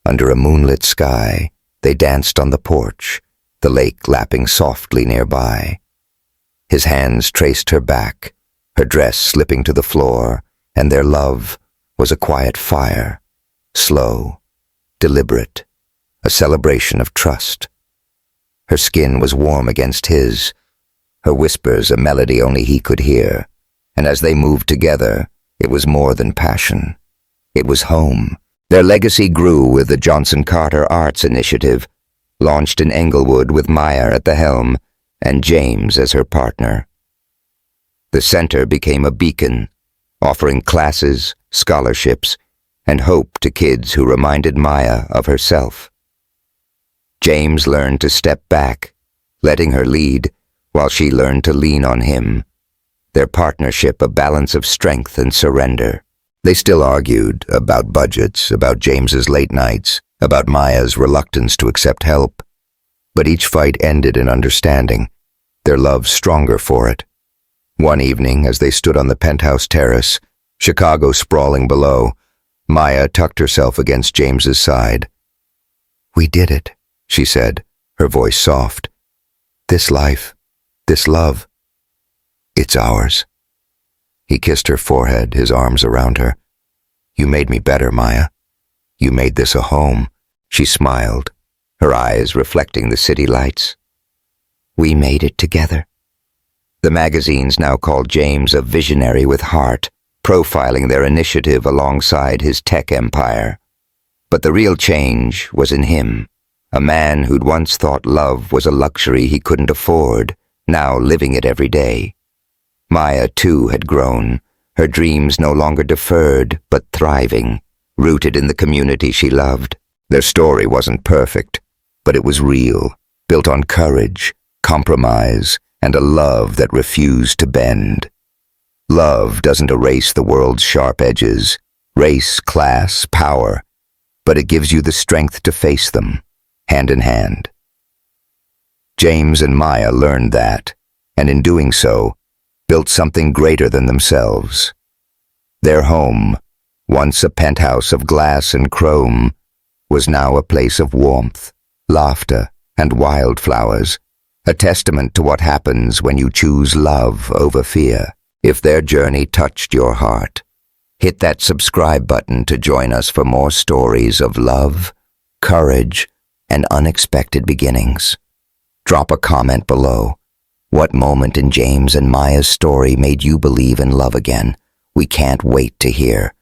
Under a moonlit sky, they danced on the porch, the lake lapping softly nearby. His hands traced her back, her dress slipping to the floor, and their love was a quiet fire, slow, deliberate, a celebration of trust. Her skin was warm against his, her whispers a melody only he could hear, and as they moved together, it was more than passion. It was home. Their legacy grew with the Johnson Carter Arts Initiative, launched in Englewood with Maya at the helm and James as her partner. The center became a beacon, offering classes, scholarships, and hope to kids who reminded Maya of herself. James learned to step back, letting her lead, while she learned to lean on him. Their partnership a balance of strength and surrender. They still argued about budgets, about James's late nights, about Maya's reluctance to accept help. But each fight ended in understanding, their love stronger for it. One evening, as they stood on the penthouse terrace, Chicago sprawling below, Maya tucked herself against James's side. "We did it," she said, her voice soft. "This life, this love, it's ours." He kissed her forehead, his arms around her. "You made me better, Maya. You made this a home." She smiled, her eyes reflecting the city lights. "We made it together." The magazines now called James a visionary with heart, profiling their initiative alongside his tech empire. But the real change was in him, a man who'd once thought love was a luxury he couldn't afford, now living it every day. Maya, too, had grown, her dreams no longer deferred, but thriving, rooted in the community she loved. Their story wasn't perfect, but it was real, built on courage, compromise, and a love that refused to bend. Love doesn't erase the world's sharp edges, race, class, power, but it gives you the strength to face them, hand in hand. James and Maya learned that, and in doing so, built something greater than themselves. Their home, once a penthouse of glass and chrome, was now a place of warmth, laughter, and wildflowers, a testament to what happens when you choose love over fear. If their journey touched your heart, hit that subscribe button to join us for more stories of love, courage, and unexpected beginnings. Drop a comment below. What moment in James and Maya's story made you believe in love again? We can't wait to hear.